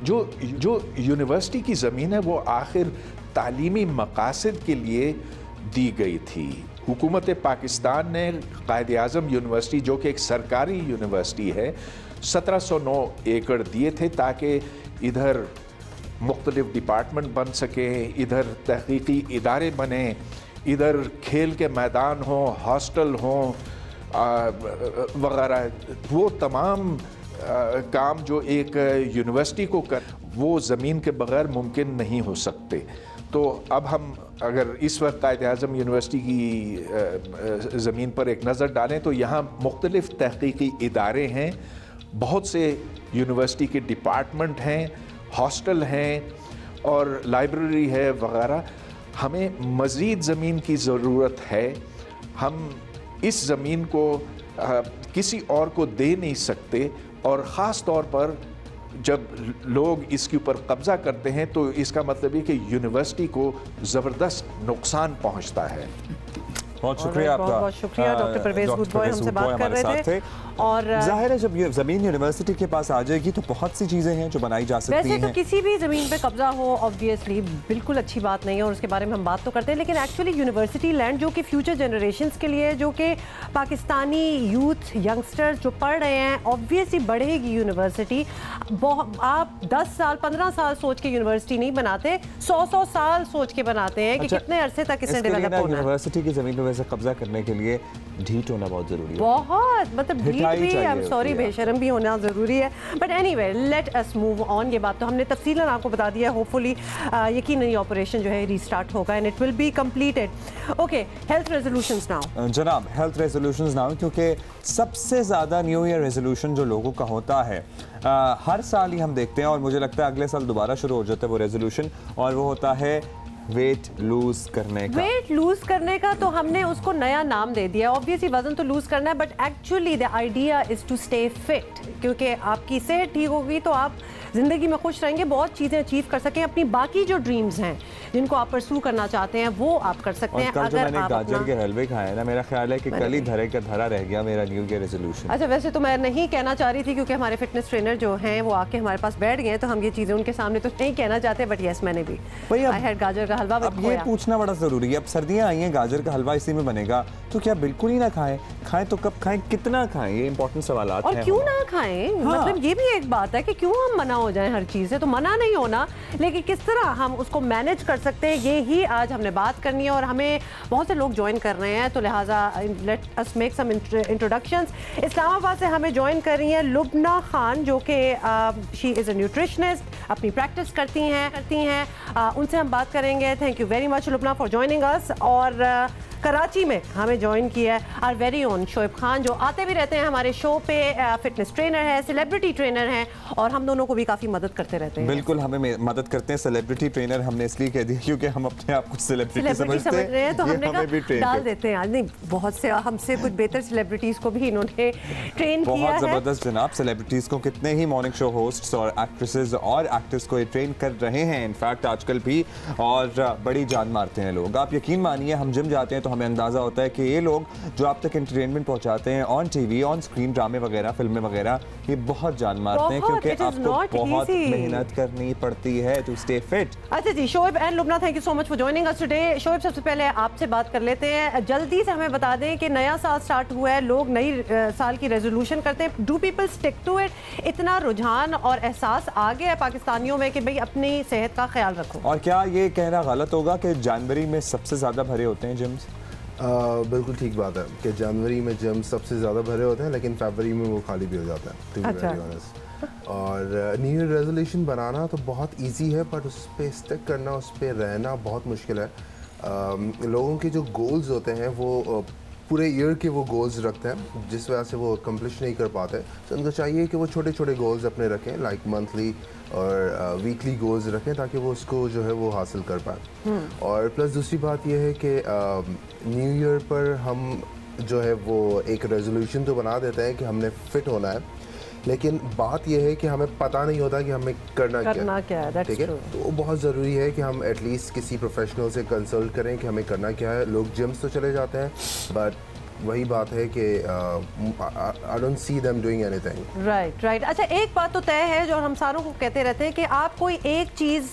जो यूनिवर्सिटी की ज़मीन है वो आखिर तालीमी मकासद के लिए दी गई थी। हुकूमत पाकिस्तान ने कायद आज़म यूनिवर्सिटी, जो कि एक सरकारी यूनिवर्सिटी है, 1709 एकड़ दिए थे ताकि इधर मुख्तलिफ डिपार्टमेंट बन सके, इधर तहकीकी इदारे बने, इधर खेल के मैदान हों, हॉस्टल हों वगैरह। वो तमाम काम जो एक यूनिवर्सिटी को वो ज़मीन के बग़ैर मुमकिन नहीं हो सकते। तो अब हम अगर इस वक्त कायद आज़म यूनिवर्सिटी की ज़मीन पर एक नज़र डालें तो यहाँ मुख्तलिफ़ तहकीकी इदारे हैं, बहुत से यूनिवर्सिटी के डिपार्टमेंट हैं, हॉस्टल हैं और लाइब्रेरी है वगैरह। हमें मज़ीद ज़मीन की ज़रूरत है। हम इस ज़मीन को किसी और को दे नहीं सकते और ख़ास तौर पर जब लोग इसके ऊपर कब्ज़ा करते हैं तो इसका मतलब है कि यूनिवर्सिटी को ज़बरदस्त नुकसान पहुंचता है। बहुत शुक्रिया आपका। बहुत शुक्रिया डॉक्टर परवेज़ गुडबॉय हमसे बात कर रहे थे। और जाहिर है जब ये ज़मीन यूनिवर्सिटी के पास आ जाएगी तो बहुत सी चीज़ें हैं जो बनाई जा सकती हैं। वैसे तो किसी भी ज़मीन पे कब्जा हो ऑब्वियसली बिल्कुल अच्छी बात नहीं है और उसके बारे में हम बात तो करते हैं, लेकिन एक्चुअली यूनिवर्सिटी लैंड जो कि फ्यूचर जनरेशंस के लिए, जो कि पाकिस्तानी यूथ यंगस्टर्स जो पढ़ रहे हैं, ऑब्वियसली बढ़ेगी यूनिवर्सिटी। आप 10 साल 15 साल सोच के यूनिवर्सिटी नहीं बनाते, 100 साल सोच के बनाते हैं कि कितने अरसे तक इसे डेवलप होना है। यूनिवर्सिटी की ज़मीन पे कब्जा करने के लिए ढीठ होना बहुत ज़रूरी है। बहुत मतलब ढीठ भी, आई एम सॉरी, बेशरम भी होना ज़रूरी है। But anyway let us move on. ये बात तो हमने तफसीलन आपको बता दिया। होपफुली यकीनन ये ऑपरेशन जो है रीस्टार्ट होगा and it will be completed. Okay, health resolutions now जनाब, हेल्थ रेजोल्यूशंस नाउ, क्योंकि सबसे ज़्यादा न्यू ईयर रेजोल्यूशन जो लोगों का होता है हर साल ही हम देखते हैं और मुझे लगता है अगले साल दोबारा शुरू हो जाता है वो रेजोल्यूशन, और वो होता है वेट लूज करने का। वेट लूज करने का तो हमने उसको नया नाम दे दिया। ऑब्वियसली वजन तो लूज करना है, but actually the idea is to stay fit, क्योंकि आपकी सेहत ठीक होगी तो आप ज़िंदगी में खुश रहेंगे, बहुत चीज़ें अचीव कर सकें, अपनी बाकी जो ड्रीम्स हैं जिनको आप परसू करना चाहते हैं वो आप कर सकते हैं। अगर मैंने गाजर के हलवे खाए ना, मेरा ख्याल है कि कल ही धरे का धरा रह गया मेरा न्यू ईयर रेजोल्यूशन। अच्छा, वैसे तो मैं नहीं कहना चाह रही थी क्योंकि हमारे फिटनेस ट्रेनर जो हैं वो आके हमारे पास बैठ गए, तो हम ये चीज़ें उनके सामने तो नहीं कहना चाहते, बट यस मैंने भी गाजर का हलवा। अब ये पूछना बड़ा ज़रूरी है, अब सर्दियाँ आई हैं, गाजर का हलवा इसी में बनेगा, तो क्या बिल्कुल ही ना खाएं? खाएं तो कब खाएं, कितना खाएं? ये इंपॉर्टेंट सवाल हैं। और क्यों ना खाएं? मतलब ये भी एक बात है कि क्यों हम मना हो जाएं हर चीज़ से, तो मना नहीं होना, लेकिन किस तरह हम उसको मैनेज कर सकते हैं, ये ही आज हमने बात करनी है। और हमें बहुत से लोग ज्वाइन कर रहे हैं, तो लिहाजा let us make some introductions. Islamabad से हमें ज्वाइन कर रही हैं लुबना खान, जो कि शी इज़ अ न्यूट्रिशनिस्ट, अपनी प्रैक्टिस करती हैं। उनसे हम बात करेंगे। Thank you very much Lubna for joining us. और कराची में हमें ज्वाइन किया है our very own Shoaib Khan, जो आते भी रहते हैं हमारे शो पे, फिटनेस ट्रेनर है, सेलिब्रिटी ट्रेनर हैं, और हम दोनों को भी काफ़ी मदद करते रहते हैं। बिल्कुल, हमें मदद करते हैं। सेलिब्रिटी ट्रेनर हमने इसलिए कह दिया क्योंकि हम अपने आप को सेलिब्रिटी समझते हैं, तो हमने कहा डाल देते हैं। आज नहीं, बहुत से हमसे कुछ बेहतर सेलिब्रिटीज़ को भी इन्होंने ट्रेन किया है। बहुत ज़बरदस्त जनाब, सेलिब्रिटीज़ को कितने ही मॉर्निंग शो होस्ट्स और एक्ट्रेसेस और एक्टर्स को ये ट्रेन कर रहे हैं इनफैक्ट आजकल भी, और बड़ी जान मारते हैं लोग। आप यकीन मानिए, हम जिम जाते हैं तो तो हमें अंदाज़ा होता है कि ये लोग जो आप तक एंटरटेनमेंट पहुंचाते हैं ऑन टीवी, ऑन स्क्रीन, ड्रामे वगैरह, फिल्में वगैरह, ये बहुत जान मारते हैं क्योंकि आपको बहुत मेहनत करनी पड़ती है टू स्टे फिट। अच्छा जी, Shoaib and Lubna, thank you so much for joining us today. Shoaib, सबसे पहले आपसे बात कर लेते हैं, जल्दी से हमें बता दें कि नया साल स्टार्ट हुआ है, लोग नई साल की रेजोल्यूशन करते हैं, do people stick to it? इतना रुझान और एहसास आ गया है पाकिस्तानियों में कि भाई अपनी सेहत का ख्याल रखो? और क्या ये कहना गलत होगा कि जनवरी में सबसे ज़्यादा भरे होते हैं जिम्स? बिल्कुल ठीक बात है कि जनवरी में जिम सबसे ज़्यादा भरे होते हैं, लेकिन फरवरी में वो खाली भी हो जाता है, टू बी वेरी ऑनेस्ट। और न्यू ईयर रेजोल्यूशन बनाना तो बहुत इजी है, बट उस पर स्टिक करना, उस पर रहना बहुत मुश्किल है। लोगों के जो गोल्स होते हैं वो पूरे ईयर के वो गोल्स रखते हैं, जिस वजह से वो अकम्प्लिश नहीं कर पाते। तो उनको चाहिए कि वो छोटे छोटे गोल्स अपने रखें, लाइक मंथली और वीकली गोल्स रखें, ताकि वो उसको जो है वो हासिल कर पाए। और प्लस दूसरी बात यह है कि न्यू ईयर पर हम जो है वो एक रेजोल्यूशन तो बना देते हैं कि हमने फ़िट होना है, लेकिन बात यह है कि हमें पता नहीं होता कि हमें करना क्या है, ठीक है? तो बहुत ज़रूरी है कि हम एटलीस्ट किसी प्रोफेशनल से कंसल्ट करें कि हमें करना क्या है। लोग जिम्स तो चले जाते हैं, बट वही बात है कि I don't see them doing anything. Right. अच्छा, एक बात तो तय है जो हम सारों को कहते रहते हैं कि आप कोई एक चीज़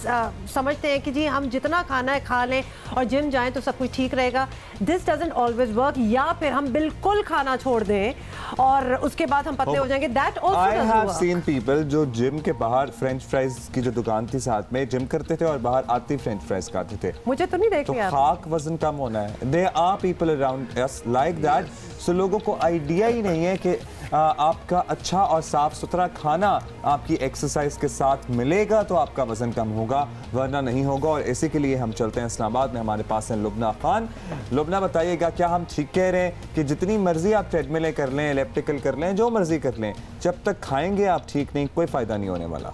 समझते हैं कि जी हम जितना खाना है खा लें और जिम जाएं तो सब कुछ ठीक रहेगा। This doesn't always work. या फिर हम बिल्कुल खाना छोड़ दें और उसके बाद हम पतले हो जाएंगे। That also I have seen people जो जिम के बाहर फ्रेंच फ्राइज की जो दुकान थी साथ में जिम करते थे और बाहर आते फ्रेंच फ्राइज खाते थे। मुझे तो नहीं देखे आप। खाक वजन कम होना है। There are people around us like that. So लोगों को आइडिया ही नहीं है कि आपका अच्छा और साफ सुथरा खाना आपकी एक्सरसाइज के साथ मिलेगा तो आपका वजन कम होगा, वरना नहीं होगा। और इसी के लिए हम चलते हैं इस्लामाबाद में, हमारे पास है लुबना खान। लुबना, बताइएगा क्या हम ठीक कह रहे हैं कि जितनी मर्जी आप ट्रेडमिलें कर लें, एलिप्टिकल कर लें, जो मर्जी कर लें, जब तक खाएंगे आप ठीक नहीं, कोई फ़ायदा नहीं होने वाला?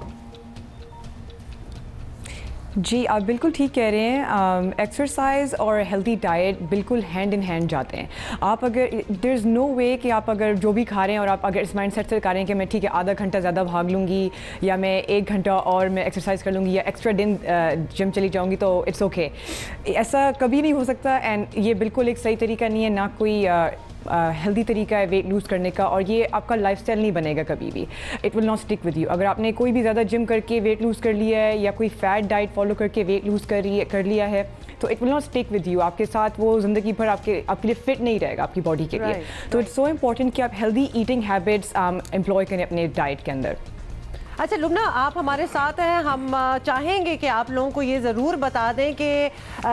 जी, आप बिल्कुल ठीक कह रहे हैं। एक्सरसाइज और हेल्दी डाइट बिल्कुल हैंड इन हैंड जाते हैं। आप अगर देयर इज़ नो वे कि आप अगर जो भी खा रहे हैं और आप अगर इस माइंड सेट से खा रहे हैं कि मैं ठीक है आधा घंटा ज़्यादा भाग लूँगी या मैं 1 घंटा और मैं एक्सरसाइज कर लूँगी या एक्स्ट्रा दिन जिम चली जाऊँगी तो इट्स ओके, ऐसा कभी नहीं हो सकता। एंड ये बिल्कुल एक सही तरीका नहीं है, ना कोई हेल्दी तरीका है वेट लूज़ करने का, और ये आपका लाइफस्टाइल नहीं बनेगा कभी भी। It will not stick with you. अगर आपने कोई भी ज़्यादा जिम करके वेट लूज़ कर लिया है या कोई फैट डाइट फॉलो करके वेट लूज़ कर लिया है तो it will not stick with you. आपके साथ वो ज़िंदगी भर आपके लिए फिट नहीं रहेगा आपकी बॉडी के लिए। तो इट्स सो इम्पॉर्टेंट कि आप हेल्दी ईटिंग हैबिट्स एम्प्लॉय करें अपने डाइट के अंदर। अच्छा लुबना, आप हमारे साथ हैं, हम चाहेंगे कि आप लोगों को ये ज़रूर बता दें कि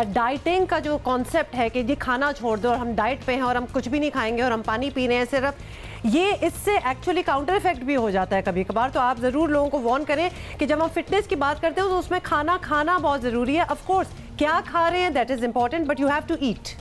डाइटिंग का जो कॉन्सेप्ट है कि जी खाना छोड़ दो और हम डाइट पे हैं और हम कुछ भी नहीं खाएंगे और हम पानी पी रहे हैं सिर्फ, ये इससे एक्चुअली काउंटर इफेक्ट भी हो जाता है कभी कभार। तो आप ज़रूर लोगों को वार्न करें कि जब हम फिटनेस की बात करते हो तो उसमें खाना बहुत ज़रूरी है। ऑफ कोर्स क्या खा रहे हैं that is important, but you have to eat.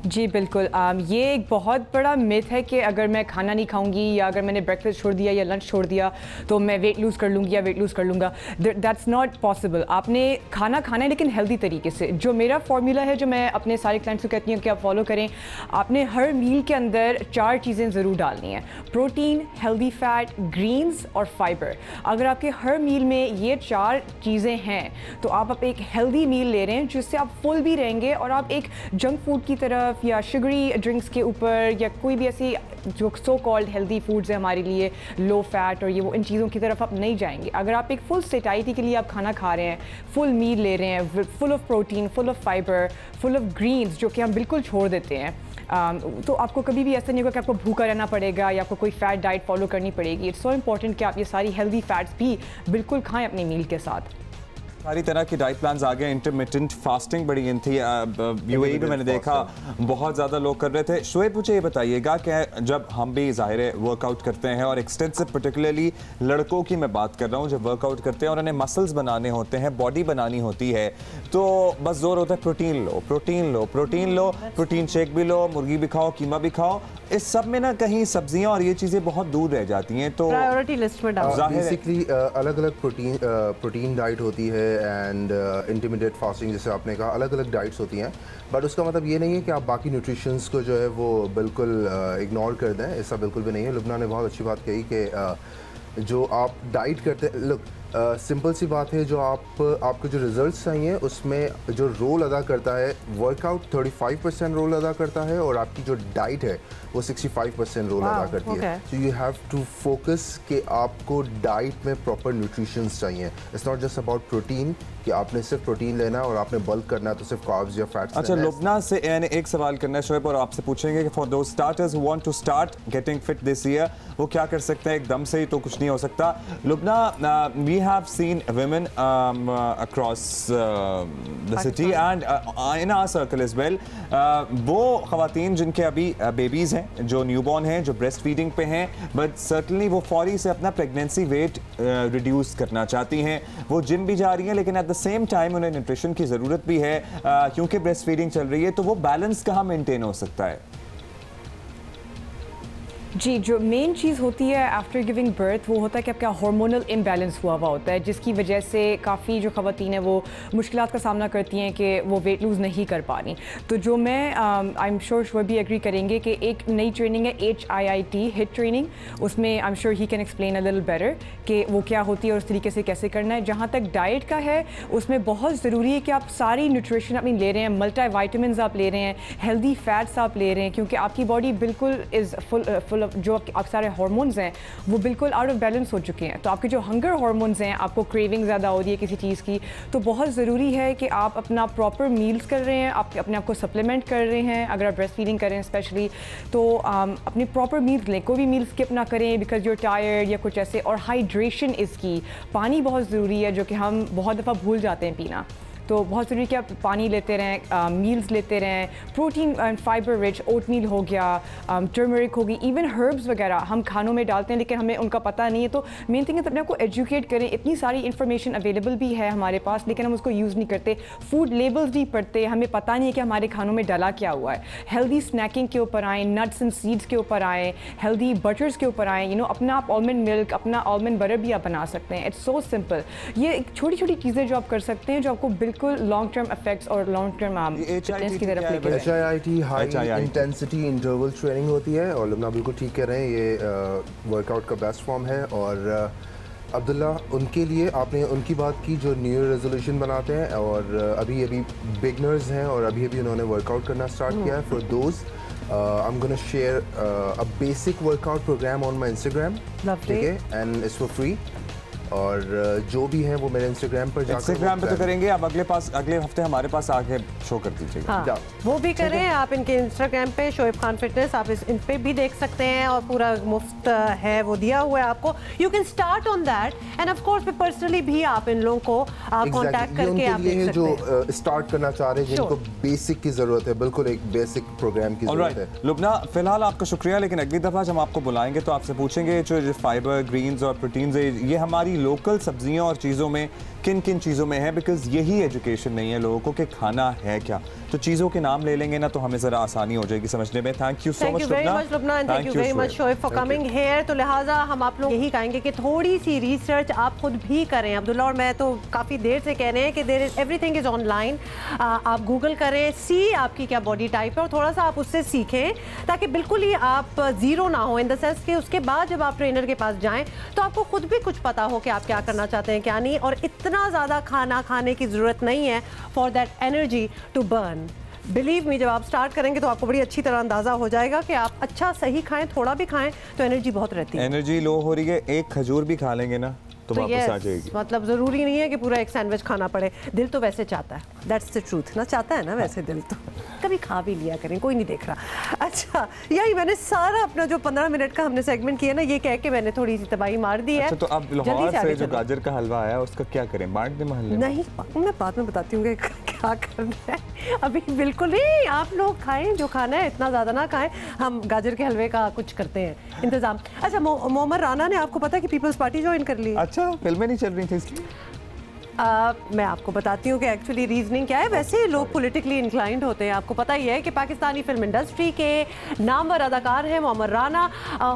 जी बिल्कुल, ये एक बहुत बड़ा मिथ है कि अगर मैं खाना नहीं खाऊंगी या अगर मैंने ब्रेकफास्ट छोड़ दिया या लंच छोड़ दिया तो मैं वेट लूज़ कर लूँगी या वेट लूज़ कर लूँगा। That's not possible. आपने खाना खाना है लेकिन हेल्दी तरीके से। जो मेरा फार्मूला है जो मैं अपने सारे क्लाइंट्स को कहती हूँ कि आप फॉलो करें, आपने हर मील के अंदर 4 चीज़ें ज़रूर डालनी है, प्रोटीन, हेल्दी फैट, ग्रीन्स और फाइबर। अगर आपके हर मील में ये 4 चीज़ें हैं तो आप एक हेल्दी मील ले रहे हैं जिससे आप फुल भी रहेंगे और आप एक जंक फूड की तरफ या शुगरी ड्रिंक्स के ऊपर या कोई भी ऐसी जो सो कॉल्ड हेल्दी फूड्स है हमारे लिए लो फैट और ये वो इन चीज़ों की तरफ आप नहीं जाएंगे। अगर आप एक फुल सेटाइटी के लिए आप खाना खा रहे हैं, फुल मील ले रहे हैं, full of protein, full of fibre, full of greens जो कि हम बिल्कुल छोड़ देते हैं, तो आपको कभी भी ऐसा नहीं होगा कि आपको भूखा रहना पड़ेगा या आपको कोई फैट डाइट फॉलो करनी पड़ेगी। इट्स सो इंपॉर्टेंट कि आप ये सारी हेल्दी फैट्स भी बिल्कुल खाएँ अपनी मील के साथ। सारी तरह की डाइट प्लान्स आ गए। इंटरमिटेंट फास्टिंग बड़ी इन थी, यूएई में मैंने देखा बहुत ज़्यादा लोग कर रहे थे। शोएब, मुझे ये बताइएगा कि जब हम भी ज़ाहिर है वर्कआउट करते हैं और एक्सटेंसिव, पर्टिकुलरली लड़कों की मैं बात कर रहा हूँ, जब वर्कआउट करते हैं और उन्हें मसल्स बनाने होते हैं, बॉडी बनानी होती है, तो बस जोर होता है प्रोटीन लो, प्रोटीन लो, प्रोटीन लो, प्रोटीन शेक भी लो, मुर्गी भी खाओ, कीमा भी खाओ। इस सब में ना कहीं सब्जियां और ये चीज़ें बहुत दूर रह जाती हैं। तो प्रायोरिटी लिस्ट में डालो। बेसिकली अलग अलग प्रोटीन डाइट होती है एंड इंटरमीडिएट फास्टिंग जैसे आपने कहा, अलग अलग डाइट्स होती हैं, बट उसका मतलब ये नहीं है कि आप बाकी न्यूट्रिशंस को जो है वो बिल्कुल इग्नोर कर दें। ऐसा बिल्कुल भी नहीं है। लुबना ने बहुत अच्छी बात कही कि जो आप डाइट करते हैं, लुक सिंपल सी बात है, जो आपको जो रिजल्ट्स चाहिए उसमें जो रोल अदा करता है वर्कआउट 35% रोल अदा करता है, और आपकी जो डाइट है वो 65% रोल अदा करती है। So you have to focus कि आपको डाइट में प्रॉपर न्यूट्रिशंस चाहिए। It's not just about protein कि आपने सिर्फ प्रोटीन लेना और आपने बल्क करना है तो सिर्फ कार्ब्स या फैट्स। अच्छा, लुबना से मैंने एक सवाल करना है शोएब, और आपसे पूछेंगे कि for those starters who want to start getting fit this year, वो क्या कर सकते हैं? एकदम से ही तो कुछ नहीं हो सकता। Lubna, we have seen women across the city and in our circle as well, वो खवातीन जिनके अभी बेबीज़ हैं, जो न्यूबॉर्न हैं, जो ब्रेस्ट फीडिंग पे हैं, बट सर्टनली वो फौरी से अपना प्रेगनेंसी वेट रिड्यूस करना चाहती हैं, वो जिम भी जा रही हैं, लेकिन एट द सेम टाइम उन्हें न्यूट्रिशन की ज़रूरत भी है क्योंकि ब्रेस्ट फीडिंग चल रही है, तो वो बैलेंस कहाँ मेंटेन हो सकता है? जी, जो मेन चीज़ होती है आफ्टर गिविंग बर्थ वो होता है कि आपका हार्मोनल इम्बैलेंस हुआ होता है, जिसकी वजह से काफ़ी जो ख़वातीन हैं वो मुश्किलात का सामना करती हैं कि वो वेट लूज़ नहीं कर पा रही। तो जो मैं आई एम श्योर शोएब भी एग्री करेंगे कि एक नई ट्रेनिंग है HIIT हिट ट्रेनिंग, उसमें I am sure he can explain a little better कि वो क्या होती है और उस तरीके से कैसे करना है। जहाँ तक डाइट का है, उसमें बहुत ज़रूरी है कि आप सारी न्यूट्रिशन अपनी ले रहे हैं, मल्टी वाइटामिन आप ले रहे हैं, हेल्दी फैट्स आप ले रहे हैं, क्योंकि आपकी बॉडी बिल्कुल इज़ फुल जो आप सारे हार्मोन्स हैं वो बिल्कुल आउट ऑफ बैलेंस हो चुके हैं। तो आपके जो हंगर हार्मोन्स हैं, आपको क्रेविंग ज़्यादा हो रही है किसी चीज़ की, तो बहुत ज़रूरी है कि आप अपना प्रॉपर मील्स कर रहे हैं, आप अपने आप को सप्लीमेंट कर रहे हैं। अगर आप ब्रेस्ट फीडिंग करें स्पेशली, तो अपनी प्रॉपर मील्स लें, कोई भी मील स्किप ना करें बिकॉज यूर टायर्ड या कुछ ऐसे। और हाइड्रेशन इसकी, पानी बहुत ज़रूरी है, जो कि हम बहुत दफ़ा भूल जाते हैं पीना। तो बहुत ज़रूरी कि आप पानी लेते रहें, मील्स लेते रहें, प्रोटीन एंड फाइबर रिच ओट मील हो गया, टर्मरिक होगी, इवन हर्ब्स वगैरह हम खानों में डालते हैं लेकिन हमें उनका पता नहीं है। तो मेन थिंग है अपने आपको एजुकेट करें। इतनी सारी इन्फॉर्मेशन अवेलेबल भी है हमारे पास, लेकिन हम उसको यूज़ नहीं करते, फूड लेबल्स नहीं पढ़ते, हमें पता नहीं है कि हमारे खानों में डाला क्या हुआ है। हेल्दी स्नैकिंग के ऊपर आएँ, नट्स एंड सीड्स के ऊपर आएँ, हेल्दी बटर्स के ऊपर आएँ, अपना आप आलमंड मिल्क, अपना आलमंड बटर भी आप बना सकते हैं। It's so simple. ये छोटी छोटी चीज़ें जो आप कर सकते हैं, जो आपको बिल्कुल लॉन्ग टर्म इफेक्ट्स और लॉन्ग टर्म फिटनेस की तरफ लेके जाए। HIIT high intensity interval training होती है, और लुबना बिल्कुल ठीक कह रहे हैं, ये वर्कआउट का बेस्ट फॉर्म है। और अब्दुल्ला, उनके लिए आपने उनकी बात की जो न्यू ईयर रेजोल्यूशन बनाते हैं और अभी बिगनर्स हैं और अभी उन्होंने वर्कआउट करना स्टार्ट किया है। For those I'm gonna share a basic workout program on my Instagram. Lovely. ठीक है, and it's for free. और जो भी है वो मेरे इंस्टाग्राम पर इंस्टाग्राम पे तो करेंगे, आप अगले हफ्ते हमारे पास आके शो कर दीजिएगा। हाँ, वो भी करें आप इनके इंस्टाग्राम पे शोएब खान फिटनेस, आप इन पे भी देख सकते हैं और पूरा मुफ्त है, वो दिया हुआ है आपको। You can start on that end of course personally भी आप इन लोगों को कांटेक्ट करके आप देख सकते हैं। जो स्टार्ट करना चाह रहे हैं, जिनको बेसिक की जरूरत है, बिल्कुल एक बेसिक प्रोग्राम की जरूरत है। लुबना, फिलहाल आपका शुक्रिया, लेकिन अगली दफा जब आपको बुलाएंगे तो आपसे पूछेंगे जो फाइबर, ग्रीन्स और प्रोटीन्स है, ये हमारी लोकल सब्जियों और चीज़ों में किन किन चीज़ों में है, बिकॉज यही एजुकेशन नहीं है लोगों को कि खाना है क्या। तो चीज़ों के नाम ले लेंगे ना तो हमें ज़रा आसानी हो जाएगी समझने में। Thank you so much Lubna, thank you very much Shoaib for coming here. तो लिहाजा हम आप लोग यही कहेंगे कि थोड़ी सी रिसर्च आप खुद भी करें। अब्दुल्ला और मैं तो काफ़ी देर से कह रहे हैं कि there is everything is online. आप गूगल करें, सी आपकी क्या बॉडी टाइप है और थोड़ा सा आप उससे सीखें, ताकि बिल्कुल ही आप ज़ीरो ना हो, इन द सेंस कि उसके बाद जब आप ट्रेनर के पास जाएँ तो आपको खुद भी कुछ पता हो कि आप क्या करना चाहते हैं क्या नहीं। और इतना ज़्यादा खाना खाने की ज़रूरत नहीं है for that energy to burn. Believe me, जब आप स्टार्ट करेंगे तो आपको बड़ी अच्छी तरह अंदाज़ा हो जाएगा कि आप अच्छा सही खाएं, थोड़ा भी खाएं तो एनर्जी बहुत रहती है। एनर्जी लो हो रही है, एक खजूर भी खा लेंगे ना तो वापस आ जाएगी। मतलब ज़रूरी नहीं है कि पूरा एक सैंडविच खाना पड़े। दिल तो वैसे चाहता है, दैट्स द ट्रूथ ना, चाहता है ना वैसे दिल तो, कभी खा भी लिया करें, कोई नहीं देख रहा। अच्छा, यही मैंने सारा अपना जो 15 मिनट का हमने सेगमेंट किया ना, ये कह के मैंने थोड़ी सी तबाही मार दी है। अच्छा, तो अब लाहौर से जो गाजर का हलवा आया उसका क्या करें, बांट दें मोहल्ले में? नहीं, मैं बाद में बताती हूँ क्या करना है। अभी बिल्कुल नहीं, आप लोग खाएं जो खाना है, इतना ज़्यादा ना खाएं। हम गाजर के हलवे का कुछ करते हैं इंतज़ाम। अच्छा, मोहम्मद राना ने आपको पता है कि पीपल्स पार्टी ज्वाइन कर ली? अच्छा, फिल्में नहीं चल रही थी इसलिए? मैं आपको बताती हूँ कि एक्चुअली रीजनिंग क्या है। वैसे लोग पॉलिटिकली इंक्लाइंड होते हैं, आपको पता ही है कि पाकिस्तानी फिल्म इंडस्ट्री के नामवर अदाकार हैं मोहम्मद राना।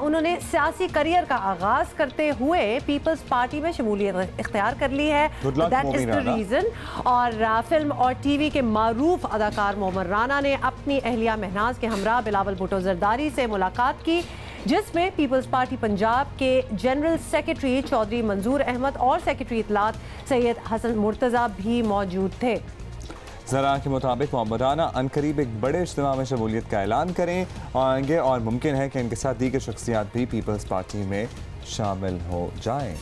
उन्होंने सियासी करियर का आगाज़ करते हुए पीपल्स पार्टी में शमूलियत इख्तियार कर ली है। That is the reason. और फिल्म और टीवी के मारूफ अदाकार मोहम्मद राना ने अपनी अहलिया महनाज के हमरा बिलावल भुट्टो जरदारी से मुलाकात की। जिसमें पीपल्स पार्टी पंजाब के जनरल सेक्रेटरी चौधरी मंजूर अहमद और सेक्रेटरी इत्तलात सैयद हसन मुर्तज़ा भी मौजूद थे। ज़रा के मुताबिक मोहम्मद राना अनकरीब एक बड़े इज्तिमा में शमूलियत का ऐलान करेंगे और मुमकिन है कि इनके साथ दीगर शख्सियात भी पीपल्स पार्टी में शामिल हो जाएं।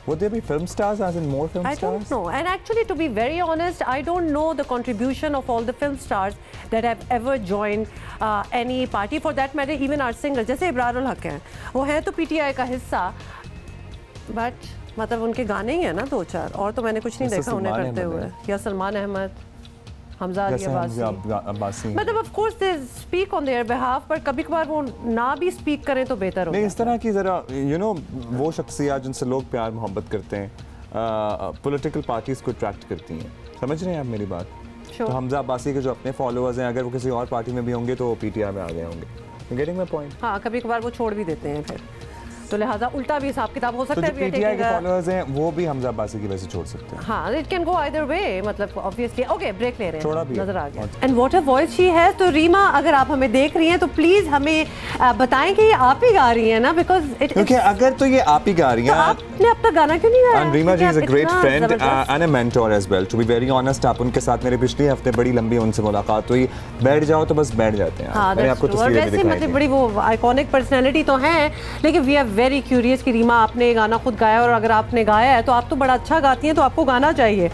Would there be film stars, as in more film stars? I don't know. And actually, to be very honest, I don't know the contribution of all the film stars that have ever joined any party. For that matter, even our singers, जैसे इब्रारुल हक हैं, वो हैं तो PTI का हिस्सा, but मतलब उनके गाने ही हैं ना 2-4, और तो मैंने कुछ नहीं देखा उन्हें करते हुए। या सलमान अहमद, हमजा अब्बासी, मतलब of course they speak on their behalf, पर कभी कभार वो ना भी स्पीक करें तो बेहतर हो। नहीं, इस तरह की ज़रा वो शख्सियत जिनसे लोग प्यार मोहब्बत करते हैं, पॉलिटिकल पार्टीज़ को अट्रैक्ट करती हैं। समझ रहे हैं आप मेरी बात? तो हमजा अब्बासी के जो अपने फॉलोअर्स हैं, अगर वो किसी और पार्टी में भी होंगे तो वो PTI में आ गए होंगे। Getting my point? हाँ, कभी कभार वो छोड़ भी देते हैं फिर, तो लिहाजा उल्टा भी हिसाब किताब हो सकता है। तो PTI के फॉलोअर्स हैं वो भी हमजा अब्बासी की वजह से छोड़ सकते हैं। हाँ, it can go either way, मतलब ऑब्वियसली। ओके, ब्रेक ले रहे हैं, नजर आ गया। And what a voice she has. तो रीमा, अगर आप हमें देख रही हैं तो प्लीज हमें बताएं कि ये आप ही गा रही हैं ना, बिकॉज इट, क्योंकि अगर तो ये आप ही गा रही हैं, तो आपने अब तक गाना क्यों नहीं गाया? Reema ji is a great friend and a mentor as well, to be very honest. आप उनके साथ मेरे पिछले हफ्ते बड़ी लंबी उनसे मुलाकात हुई, बैठ जाओ तो बस बैठ जाते हैं। मैंने आपको तस्वीरें भी दिखाई, मतलब बड़ी वो आइकॉनिक पर्सनैलिटी तो हैं, लेकिन वी आर वेरी क्यूरियस कि रीमा, आपने गाना खुद गाया, और अगर आपने गाया है तो आप तो बड़ा अच्छा गाती हैं, तो आपको गाना चाहिए।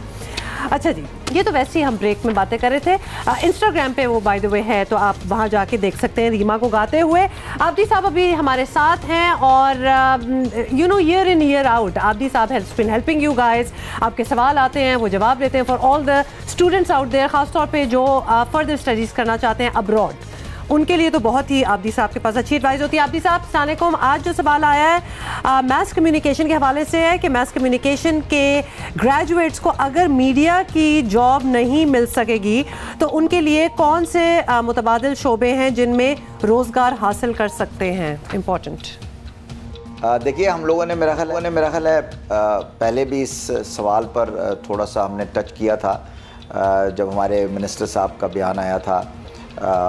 अच्छा जी, ये तो वैसे ही हम ब्रेक में बातें कर रहे थे। इंस्टाग्राम पे वो बाय द वे है, तो आप वहाँ जाके देख सकते हैं रीमा को गाते हुए। आबदी साहब अभी हमारे साथ हैं, और year in year out Abdi साहब has been helping you guys. आपके सवाल आते हैं, वो जवाब देते हैं for all the students out there, ख़ासतौर पर जो फर्दर स्टडीज़ करना चाहते हैं अब्रॉड, उनके लिए तो बहुत ही आबदी साहब के पास अच्छी एडवाइस होती है। आबदी साहब, अस्सलाम वालेकुम। आज जो सवाल आया है मैथ कम्युनिकेशन के हवाले से है कि मैथ कम्युनिकेशन के ग्रेजुएट्स को अगर मीडिया की जॉब नहीं मिल सकेगी तो उनके लिए कौन से मुतबादिल शोबे हैं जिनमें रोज़गार हासिल कर सकते हैं? इम्पोर्टेंट। देखिए, हम लोगों ने मेरा ख्याल है पहले भी इस सवाल पर थोड़ा सा हमने टच किया था जब हमारे मिनिस्टर साहब का बयान आया था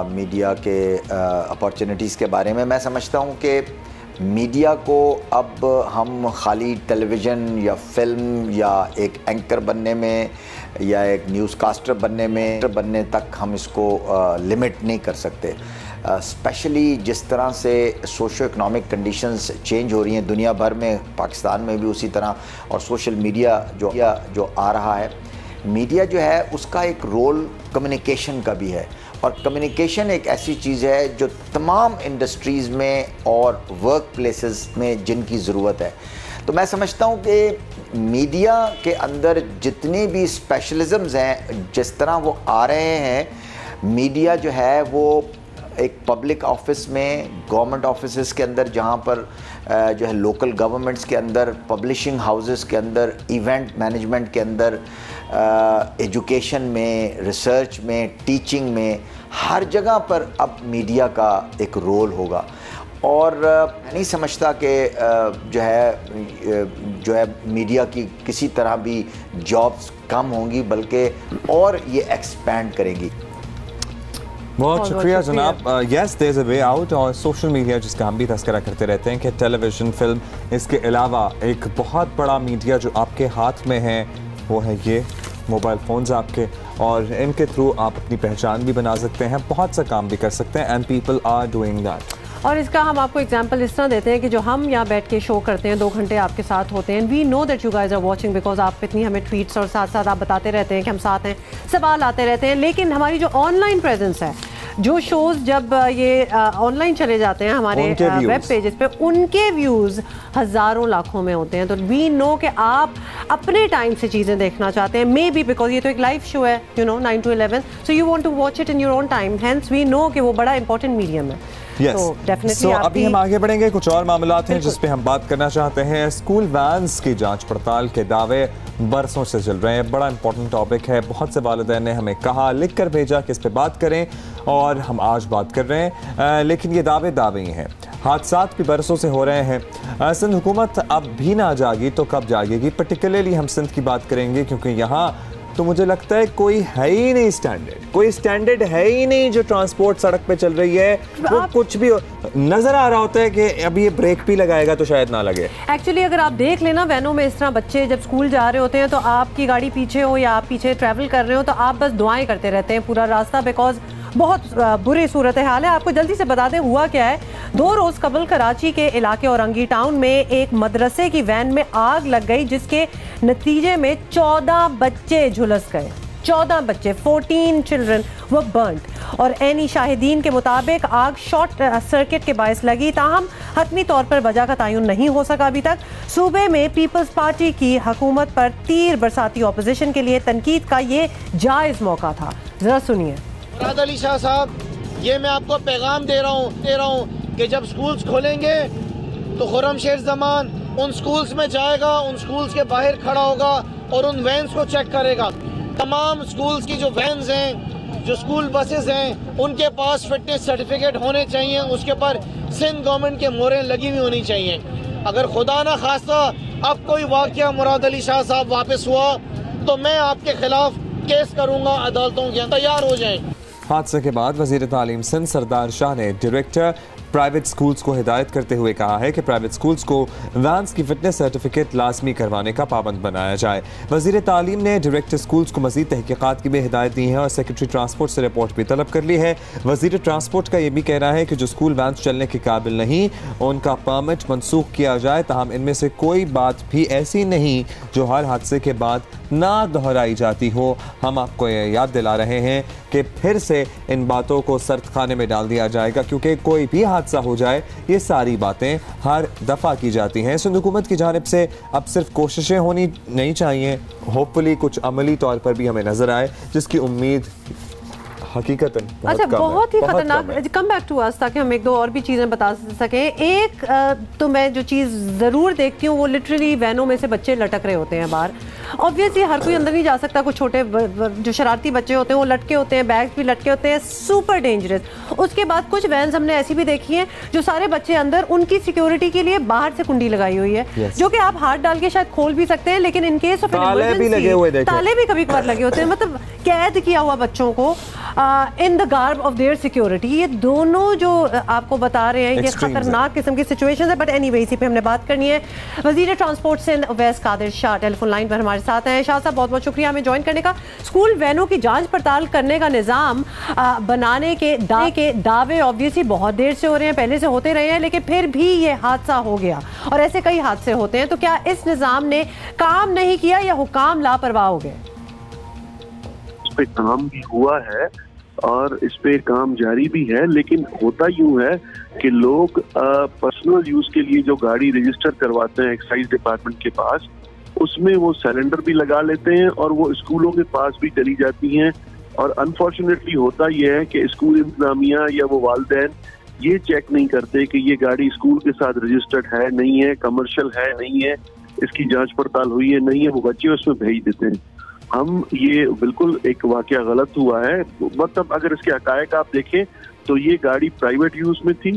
मीडिया के अपॉर्चुनिटीज़ के बारे में। मैं समझता हूँ कि मीडिया को अब हम खाली टेलीविज़न या फिल्म या एक एंकर बनने में या एक न्यूज़कास्टर बनने तक हम इसको लिमिट नहीं कर सकते। स्पेशली जिस तरह से सोशो इकनॉमिक कंडीशंस चेंज हो रही हैं दुनिया भर में, पाकिस्तान में भी उसी तरह, और सोशल मीडिया जो आ रहा है, मीडिया जो है उसका एक रोल कम्युनिकेशन का भी है, और कम्युनिकेशन एक ऐसी चीज़ है जो तमाम इंडस्ट्रीज़ में और वर्क प्लेसेस में जिनकी ज़रूरत है। तो मैं समझता हूँ कि मीडिया के अंदर जितने भी स्पेशलिज़म्स हैं, जिस तरह वो आ रहे हैं, मीडिया जो है वो एक पब्लिक ऑफिस में, गवर्नमेंट ऑफिसेस के अंदर, जहाँ पर जो है लोकल गवर्नमेंट्स के अंदर, पब्लिशिंग हाउसेस के अंदर, इवेंट मैनेजमेंट के अंदर, एजुकेशन में, रिसर्च में, टीचिंग में, हर जगह पर अब मीडिया का एक रोल होगा। और मैं नहीं समझता कि जो है मीडिया की किसी तरह भी जॉब्स कम होंगी, बल्कि और ये एक्सपैंड करेंगी। बहुत शुक्रिया जनाब। Yes, there is a way out. और सोशल मीडिया जिसका हम भी तस्करा करते रहते हैं कि टेलीविज़न, फिल्म, इसके अलावा एक बहुत बड़ा मीडिया जो आपके हाथ में है वो है ये मोबाइल फ़ोन्स आपके, और इनके थ्रू आप अपनी पहचान भी बना सकते हैं, बहुत सा काम भी कर सकते हैं, and people are doing that. और इसका हम आपको एग्जांपल इस तरह देते हैं कि जो हम यहाँ बैठ के शो करते हैं, 2 घंटे आपके साथ होते हैं, we know that you guys are watching, because आप इतनी हमें ट्वीट्स और साथ साथ आप बताते रहते हैं कि हम साथ हैं, सवाल आते रहते हैं। लेकिन हमारी जो ऑनलाइन प्रेजेंस है, जो शोज़ जब ये ऑनलाइन चले जाते हैं हमारे वेब पेजेस पे, उनके व्यूज़ हज़ारों लाखों में होते हैं। तो वी नो कि आप अपने टाइम से चीज़ें देखना चाहते हैं, मे बी बिकॉज ये तो एक लाइव शो है, 9 to 11, so you want to watch it in your own time, hence we know कि वो बड़ा इंपॉर्टेंट मीडियम है। So, अभी हम आगे बढ़ेंगे, कुछ और मामलात हैं जिस पे हम बात करना चाहते हैं। स्कूल वैन्स की जांच पड़ताल के दावे बरसों से चल रहे हैं, बड़ा इंपॉर्टेंट टॉपिक है। बहुत से वालिदैन ने हमें कहा, लिख कर भेजा कि इस पे बात करें, और हम आज बात कर रहे हैं। लेकिन ये दावे ही हैं, हादसात भी बरसों से हो रहे हैं। सिंध हुकूमत अब भी ना जागी तो कब जागेगी? पर्टिकुलरली हम सिंध की बात करेंगे क्योंकि यहाँ तो मुझे लगता है कोई है ही नहीं स्टैंडर्ड, कोई स्टैंडर्ड है ही नहीं जो ट्रांसपोर्ट सड़क पे चल रही है। वो कुछ भी नजर आ रहा होता है कि अभी ये ब्रेक भी लगाएगा तो शायद ना लगे। एक्चुअली अगर आप देख लेना वैनों में इस तरह बच्चे जब स्कूल जा रहे होते हैं तो आपकी गाड़ी पीछे हो या आप पीछे ट्रैवल कर रहे हो तो आप बस दुआएं करते रहते हैं पूरा रास्ता, बिकॉज बहुत बुरी सूरत हाल है। आपको जल्दी से बता दें हुआ क्या है। 2 रोज कबल कराची के इलाके औरंगी टाउन में एक मदरसे की वैन में आग लग गई, जिसके नतीजे में 14 बच्चे झुलस गए। 14 बच्चे, 14 चिल्ड्रन वो बर्न्ड। और एनी शाहिदीन के मुताबिक आग शॉर्ट सर्किट के बायस लगी, ताहम हतमी तौर पर वजह का तयन नहीं हो सका अभी तक। सूबे में पीपल्स पार्टी की हुकूमत पर तीर बरसाती ऑपोजिशन के लिए तनकीद का ये जायज़ मौका था। जरा सुनिए। मुराद अली शाह साहब, ये मैं आपको पैगाम दे रहा हूँ कि जब स्कूल्स खोलेंगे तो खुर्रम शेर जमान उन स्कूल्स में जाएगा, उन स्कूल्स के बाहर खड़ा होगा और उन वैन्स को चेक करेगा। तमाम स्कूल्स की जो वैन्स हैं, जो स्कूल बसेस हैं, उनके पास फिटनेस सर्टिफिकेट होने चाहिए, उसके ऊपर सिंध गवर्नमेंट के मोहरें लगी हुई होनी चाहिए। अगर खुदा ना खास्ता अब कोई वाक़या मुराद अली शाह साहब वापस हुआ तो मैं आपके खिलाफ केस करूँगा अदालतों के, तैयार हो जाएं। हादसे के बाद वज़ीर तालीम सिंध सरदार शाह ने डायरेक्टर प्राइवेट स्कूल्स को हिदायत करते हुए कहा है कि प्राइवेट स्कूल्स को वैन्स की फिटनेस सर्टिफिकेट लाजमी करवाने का पाबंद बनाया जाए। वज़ीर तालीम ने डायरेक्टर स्कूल्स को मज़ीद तहकीकात की भी हिदायत दी है और सेक्रेटरी ट्रांसपोर्ट से रिपोर्ट भी तलब कर ली है। वज़ीर ट्रांसपोर्ट का ये भी कहना है कि जो स्कूल वैन्स चलने के काबिल नहीं उनका परमिट मनसूख किया जाए, ताहम इनमें से कोई बात भी ऐसी नहीं जो हर हादसे के बाद ना दोहराई जाती हो। हम आपको ये याद दिला रहे हैं कि फिर से इन बातों को सर्द खाने में डाल दिया जाएगा, क्योंकि कोई भी हादसा हो जाए ये सारी बातें हर दफ़ा की जाती हैं। सिंध हुकूमत की जानिब से अब सिर्फ कोशिशें होनी नहीं चाहिए, होपफुली कुछ अमली तौर पर भी हमें नजर आए, जिसकी उम्मीद हकीकतन अच्छा बहुत ही खतरनाक। कम बैक टू अस ताकि हम एक दो और भी चीज़ें बता सकें। एक तो मैं जो चीज़ ज़रूर देखती हूँ वो लिटरली वैनों में से बच्चे लटक रहे होते हैं बाहर। ऑब्वियसली हर कोई अंदर नहीं जा सकता, कुछ छोटे जो शरारती बच्चे होते हैं वो लटके होते हैं, बैग्स भी लटके होते हैं, सुपर डेंजरस। उसके बाद कुछ वैन्स हमने ऐसी भी देखी हैं जो सारे बच्चे अंदर, उनकी सिक्योरिटी के लिए बाहर से कुंडी लगाई हुई है जो कि आप हाथ डाल के शायद खोल भी सकते हैं, लेकिन इन केस ऑफ ताले भी कभी कभार लगे होते हैं। मतलब कैद किया हुआ बच्चों को in the garb of their security. ये दोनों जो आपको बता रहे हैं ये खतरनाक किस्म की सिचुएशन है। बट एनीवे इसी पे हमने बात करनी है। वजीर transport Sindh Awais Qadir Shah telephone line पर हमारे साथ हैं। शाह साहब बहुत बहुत शुक्रिया हमें ज्वाइन करने का। स्कूल वैनों की जांच पड़ताल करने का निज़ाम बनाने के दावे ऑब्वियसली बहुत देर से हो रहे हैं, पहले से होते रहे हैं, लेकिन फिर भी ये हादसा हो गया और ऐसे कई हादसे होते हैं। तो क्या इस निज़ाम ने काम नहीं किया या हुकाम लापरवाह हो गए? इस पे काम भी हुआ है और इस पे काम जारी भी है, लेकिन होता यूं है कि लोग पर्सनल यूज के लिए जो गाड़ी रजिस्टर करवाते हैं एक्साइज डिपार्टमेंट के पास, उसमें वो सिलेंडर भी लगा लेते हैं और वो स्कूलों के पास भी चली जाती हैं। और अनफॉर्चुनेटली होता यह है कि स्कूल इंतजामिया या वो वालिदैन ये चेक नहीं करते कि ये गाड़ी स्कूल के साथ रजिस्टर्ड है नहीं है, कमर्शियल है नहीं है, इसकी जांच पड़ताल हुई है नहीं है, वो बच्चे उसमें भेज देते हैं। हम ये बिल्कुल एक वाकया गलत हुआ है। मतलब अगर इसके हकायक आप देखें तो ये गाड़ी प्राइवेट यूज में थी,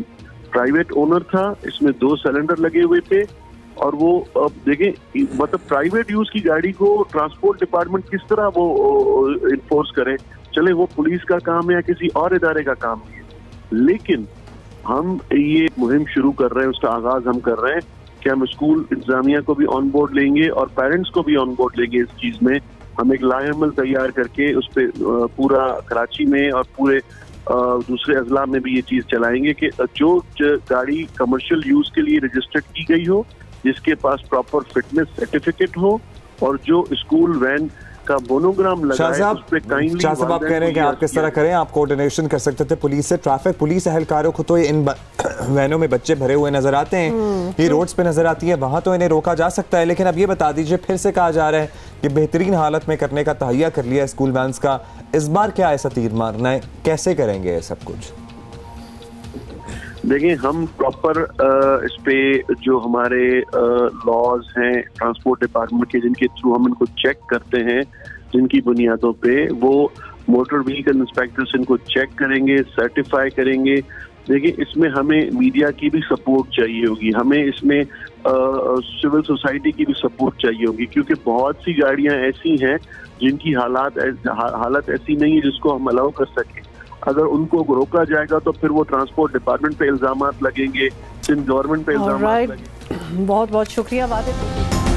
प्राइवेट ओनर था, इसमें 2 सिलेंडर लगे हुए थे और वो अब देखें मतलब प्राइवेट यूज की गाड़ी को ट्रांसपोर्ट डिपार्टमेंट किस तरह वो इन्फोर्स करे। चले वो पुलिस का काम है या किसी और इदारे का काम है, लेकिन हम ये मुहिम शुरू कर रहे हैं, उसका आगाज हम कर रहे हैं कि हम स्कूल इंतजामिया को भी ऑन बोर्ड लेंगे और पेरेंट्स को भी ऑन बोर्ड लेंगे। इस चीज में हम एक लाएमल तैयार करके उस पर पूरा कराची में और पूरे दूसरे अजला में भी ये चीज चलाएंगे कि जो गाड़ी कमर्शियल यूज के लिए रजिस्टर्ड की गई हो, जिसके पास प्रॉपर फिटनेस सर्टिफिकेट हो और जो स्कूल वैन का मोनोग्राम लगाए उस पे काइंडली। शाह साहब आप कह रहे हैं कि आप किस तरह करें, आप कोऑर्डिनेशन कर सकते थे पुलिस से। ट्रैफिक पुलिस एहलकारों को तो इन वैनों में बच्चे भरे हुए नजर आते हैं, ये रोड्स पे नजर आती है, वहां तो इन्हें रोका जा सकता है। लेकिन अब ये बता दीजिए, फिर से कहा जा रहा है कि बेहतरीन हालत में करने का तहैया कर लिया स्कूल वैन्स का, इस बार क्या ऐसा तीर मारना है, कैसे करेंगे ये सब कुछ? देखिए हम प्रॉपर इस पे जो हमारे लॉज हैं ट्रांसपोर्ट डिपार्टमेंट के, जिनके थ्रू हम इनको चेक करते हैं, जिनकी बुनियादों पे वो मोटर व्हीकल इंस्पेक्टर्स इनको चेक करेंगे, सर्टिफाई करेंगे। देखिए, इसमें हमें मीडिया की भी सपोर्ट चाहिए होगी, हमें इसमें सिविल सोसाइटी की भी सपोर्ट चाहिए होगी, क्योंकि बहुत सी गाड़ियां ऐसी हैं जिनकी हालत ऐसी नहीं है जिसको हम अलाउ कर सकें। अगर उनको रोका जाएगा तो फिर वो ट्रांसपोर्ट डिपार्टमेंट पे इल्जामात लगेंगे, सिंध गवर्नमेंट पे इल्जामात लगेंगे। बहुत बहुत शुक्रिया वादिद।